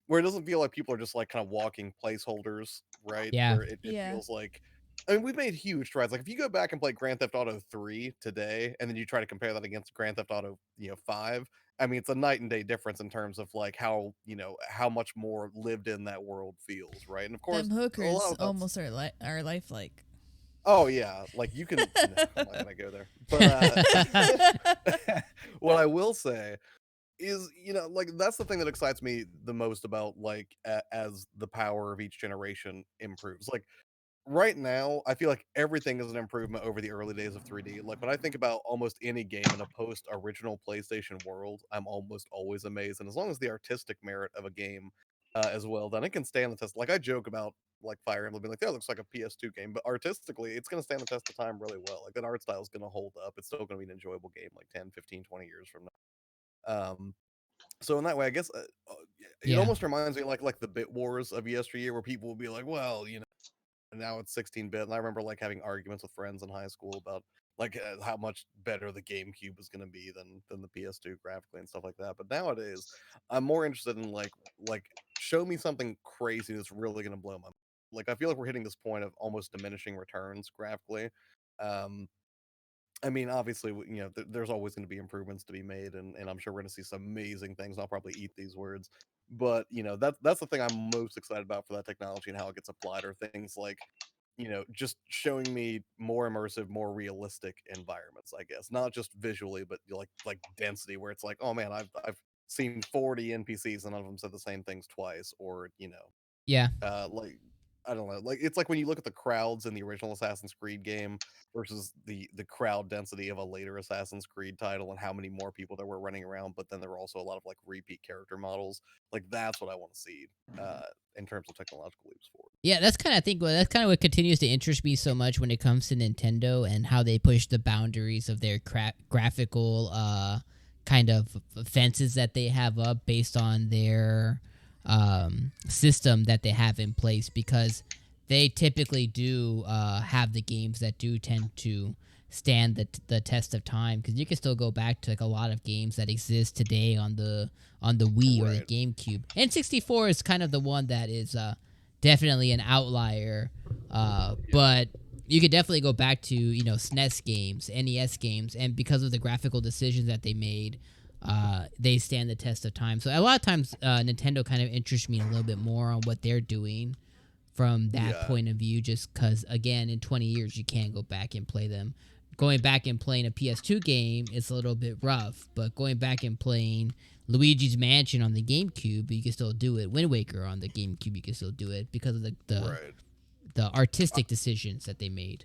where it doesn't feel like people are just like kind of walking placeholders, right? Yeah. Where it feels like, I mean, we've made huge strides. Like if you go back and play Grand Theft Auto 3 today, and then you try to compare that against Grand Theft Auto 5, I mean, it's a night and day difference in terms of like how much more lived in that world feels, right? And of course, them hookers almost are lifelike. Oh yeah, like you can. No, I'm not gonna go there. But what I will say is, like that's the thing that excites me the most about like as the power of each generation improves. Like right now, I feel like everything is an improvement over the early days of 3D. Like when I think about almost any game in a post original PlayStation world, I'm almost always amazed. And as long as the artistic merit of a game as well, then it can stand the test. Like I joke about like Fire Emblem being like, that looks like a PS2 game, but artistically, it's going to stand the test of time really well. Like that art style is going to hold up. It's still going to be an enjoyable game like 10, 15, 20 years from now. So in that way, I guess it Yeah. almost reminds me like the bit wars of yesteryear, where people will be like, "Well, now it's 16-bit," and I remember like having arguments with friends in high school about like how much better the GameCube was going to be than the PS2 graphically and stuff like that. But nowadays, I'm more interested in like show me something crazy that's really going to blow my mind. Like I feel like we're hitting this point of almost diminishing returns graphically. Um, I mean, obviously, there's always going to be improvements to be made, and I'm sure we're going to see some amazing things. And I'll probably eat these words, but that's the thing I'm most excited about for that technology and how it gets applied. Are things like, just showing me more immersive, more realistic environments. I guess not just visually, but like density, where it's like, oh man, I've seen 40 NPCs and none of them said the same things twice, or Yeah. like I don't know, like it's like when you look at the crowds in the original Assassin's Creed game versus the crowd density of a later Assassin's Creed title and how many more people there were running around, but then there were also a lot of like repeat character models. Like that's what I want to see in terms of technological leaps forward. Yeah, that's kind of that's kind of what continues to interest me so much when it comes to Nintendo and how they push the boundaries of their graphical kind of fences that they have up based on their system that they have in place, because they typically do have the games that do tend to stand the test of time, because you can still go back to like a lot of games that exist today on the Wii or the GameCube. N64 is kind of the one that is definitely an outlier, but you could definitely go back to SNES games, NES games, and because of the graphical decisions that they made, they stand the test of time. So a lot of times Nintendo kind of interests me a little bit more on what they're doing from that point of view, just because again, in 20 years you can't go back and play them. Going back and playing a PS2 game is a little bit rough, but going back and playing Luigi's Mansion on the GameCube, you can still do it. Wind Waker on the GameCube, you can still do it because of the artistic decisions that they made.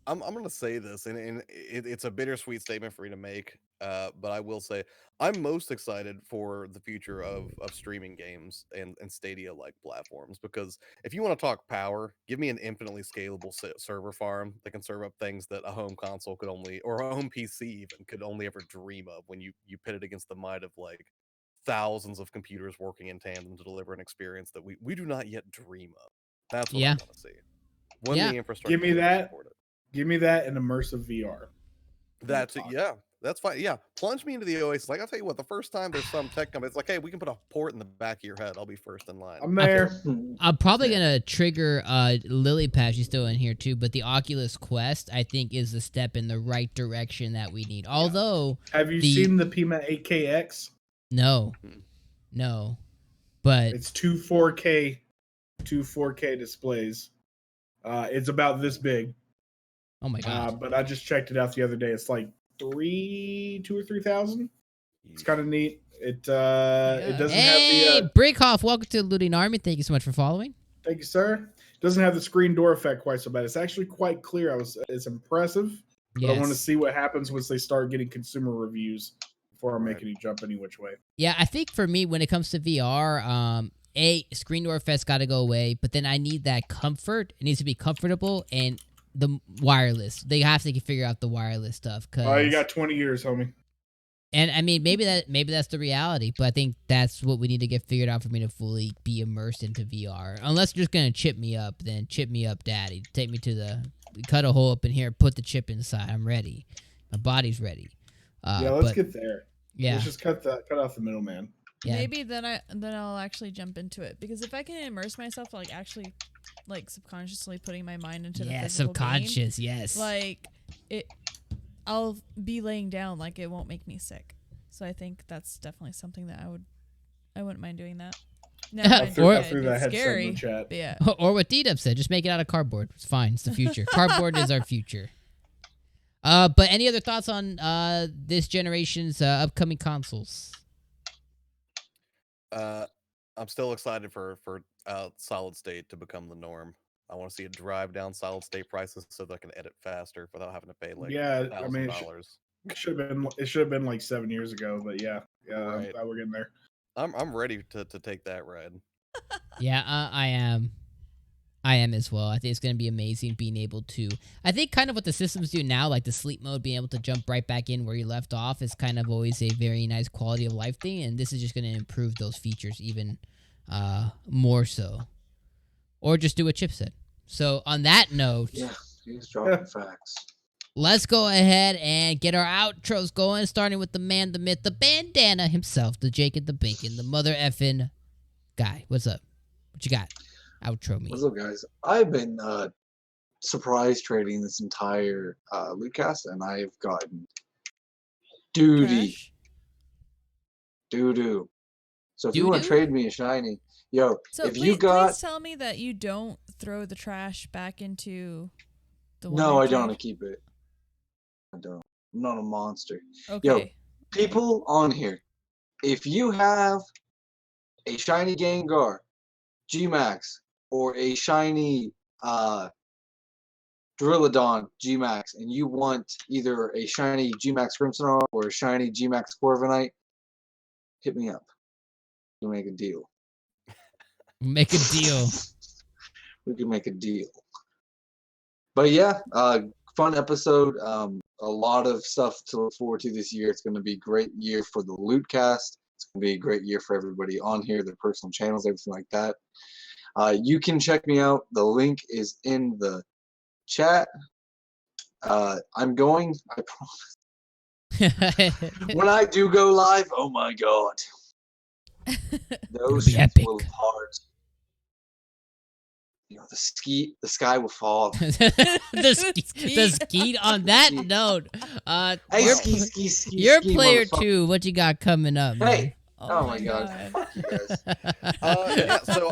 I'm gonna say this, and it's a bittersweet statement for me to make, but I will say I'm most excited for the future of streaming games and Stadia-like platforms, because if you want to talk power, give me an infinitely scalable server farm that can serve up things that a home console could only, or a home PC even, could only ever dream of. When you pit it against the might of like thousands of computers working in tandem to deliver an experience that we do not yet dream of. That's what I want to see. When the infrastructure give me that. support it. Give me that in immersive VR. That's it. Yeah, that's fine. Yeah, plunge me into the Oasis. Like I'll tell you what, the first time there's some tech company, it's like, hey, we can put a port in the back of your head. I'll be first in line. I'm there. I'm probably gonna trigger Lily Pad. She's still in here too, but the Oculus Quest I think is a step in the right direction that we need. Although, have you seen the Pima 8KX? No, but it's two 4K displays. It's about this big. Oh my god! But I just checked it out the other day. It's like 2,000 or 3,000. It's kind of neat. It doesn't have the Brickhoff, welcome to the Looting Army. Thank you so much for following. Thank you, sir. It doesn't have the screen door effect quite so bad. It's actually quite clear. It's impressive. But I want to see what happens once they start getting consumer reviews before I make any jump any which way. Yeah, I think for me, when it comes to VR, screen door effect's got to go away, but then I need that comfort. It needs to be comfortable, and the wireless. They have to figure out the wireless stuff. You got 20 years, homie. And I mean, maybe that's the reality, but I think that's what we need to get figured out for me to fully be immersed into VR. Unless you're just gonna chip me up, then chip me up, daddy. Take me to cut a hole up in here, put the chip inside. I'm ready. My body's ready. Let's get there. Yeah, let's just cut off the middleman. Yeah. Maybe then I'll actually jump into it, because if I can immerse myself, like actually, like subconsciously putting my mind into the physical subconscious, game, yes. Like I'll be laying down, like it won't make me sick. So I think that's definitely something that I wouldn't mind doing that. No, I threw that scary, in the chat. Yeah. Or what D-Dub said, just make it out of cardboard. It's fine. It's the future. Cardboard is our future. But any other thoughts on this generation's upcoming consoles? I'm still excited for solid state to become the norm. I want to see it drive down solid state prices so that I can edit faster without having to pay like Yeah, I mean, $1,000. it should have been like 7 years ago, but yeah, I'm Right. glad we're getting there. I'm ready to take that ride. Yeah, I am. I am as well. I think it's going to be amazing being able to. I think kind of what the systems do now, like the sleep mode, being able to jump right back in where you left off, is kind of always a very nice quality of life thing. And this is just going to improve those features even more so. Or just do a chipset. So on that note, Yeah, he's dropping facts. let's go ahead and get our outros going, starting with the man, the myth, the bandana himself, the Jake and the Bacon, the mother effing guy. What's up? What you got? Outro me. What's up, guys? I've been surprise trading this entire LootCast, and I've gotten doo-doo. So if you want to trade me a shiny, yo, So if you got... please tell me that you don't throw the trash back into the No, I don't keep it. I don't. I'm not a monster. Okay. Yo, people on here, if you have a shiny Gengar, G-Max, or a shiny Drillodon G-Max, and you want either a shiny G-Max Grimmsnarl or a shiny G-Max Corviknight, hit me up. We'll make a deal. Make a deal. We can make a deal. But yeah, fun episode. A lot of stuff to look forward to this year. It's going to be a great year for the LootCast. It's going to be a great year for everybody on here, their personal channels, everything like that. You can check me out. The link is in the chat. I'm going, I promise. When I do go live, oh my god. Those shits will part. You know, the sky will fall. the skeet on that note. Hey, your ski, player 2, what you got coming up, man? Hey. Oh my god. Fuck you guys. Yeah, so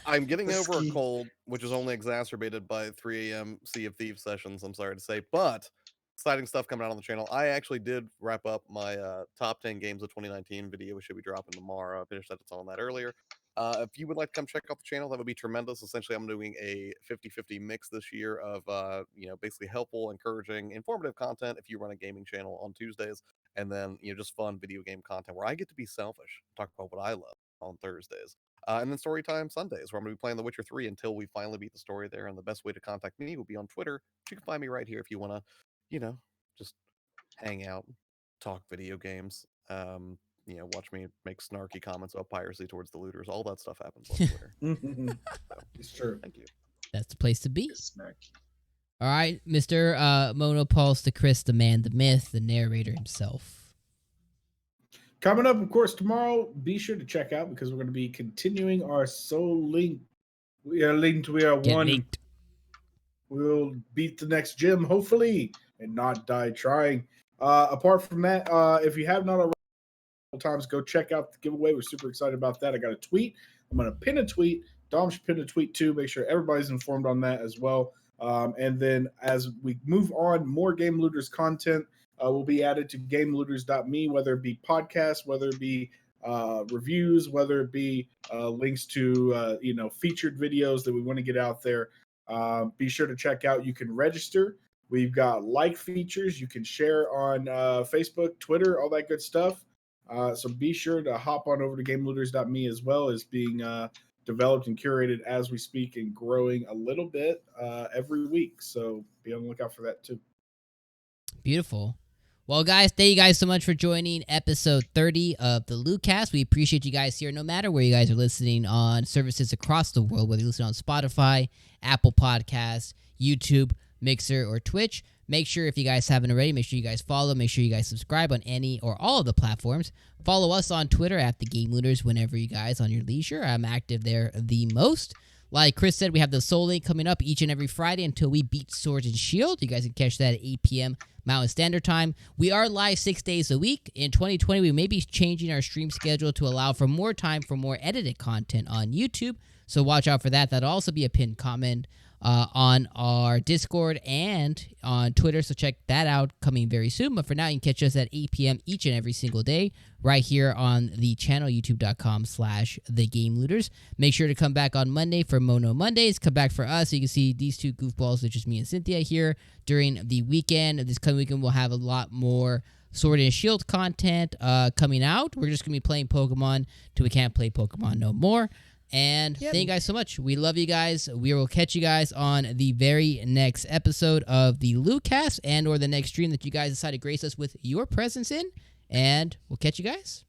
I'm getting over a cold, which is only exacerbated by 3 a.m. Sea of Thieves sessions, I'm sorry to say, but exciting stuff coming out on the channel. I actually did wrap up my top 10 games of 2019 video, which should be dropping tomorrow. I finished on that earlier. If you would like to come check out the channel, that would be tremendous. Essentially, I'm doing a 50-50 mix this year of, basically helpful, encouraging, informative content if you run a gaming channel on Tuesdays, and then, just fun video game content where I get to be selfish, talk about what I love on Thursdays. And then story time Sundays, where I'm going to be playing The Witcher 3 until we finally beat the story there. And the best way to contact me will be on Twitter. You can find me right here if you want to, just hang out, talk video games. Watch me make snarky comments about piracy towards the looters. All that stuff happens on Twitter. It's true. Thank you. That's the place to be. All right, Mr. Monopulse, the Chris, the man, the myth, the narrator himself. Coming up, of course, tomorrow, be sure to check out because we're going to be continuing our Soul Link. We are linked. We are Get one. linked. We'll beat the next gym, hopefully, and not die trying. Apart from that, if you have not already, times go check out the giveaway. We're super excited about that. I got a tweet. I'm going to pin a tweet. Dom should pin a tweet too. Make sure everybody's informed on that as well. And then as we move on, more Game Looters content will be added to GameLooters.me, whether it be podcasts, whether it be reviews, whether it be links to featured videos that we want to get out there. Be sure to check out. You can register. We've got like features. You can share on Facebook, Twitter, all that good stuff. So be sure to hop on over to GameLooters.me as well as being developed and curated as we speak and growing a little bit every week. So be on the lookout for that too. Beautiful. Well, guys, thank you guys so much for joining episode 30 of the LootCast. We appreciate you guys here, no matter where you guys are listening on services across the world, whether you listen on Spotify, Apple Podcasts, YouTube, Mixer, or Twitch. Make sure, if you guys haven't already, make sure you guys follow. Make sure you guys subscribe on any or all of the platforms. Follow us on Twitter at The Game Looters whenever you guys on your leisure. I'm active there the most. Like Chris said, we have the Soul Link coming up each and every Friday until we beat Swords and Shield. You guys can catch that at 8 p.m. Mountain Standard Time. We are live 6 days a week. In 2020, we may be changing our stream schedule to allow for more time for more edited content on YouTube. So watch out for that. That'll also be a pinned comment on our Discord and on Twitter, so check that out coming very soon. But for now, you can catch us at 8 p.m. each and every single day right here on the channel, youtube.com/thegamelooters. Make sure to come back on Monday for Mono Mondays. Come back for us so you can see these two goofballs, which is me and Cynthia, here during the weekend. This coming weekend, we'll have a lot more Sword and Shield content coming out. We're just going to be playing Pokemon till we can't play Pokemon no more. And thank you guys so much. We love you guys. We will catch you guys on the very next episode of the LootCast and or the next stream that you guys decide to grace us with your presence in. And we'll catch you guys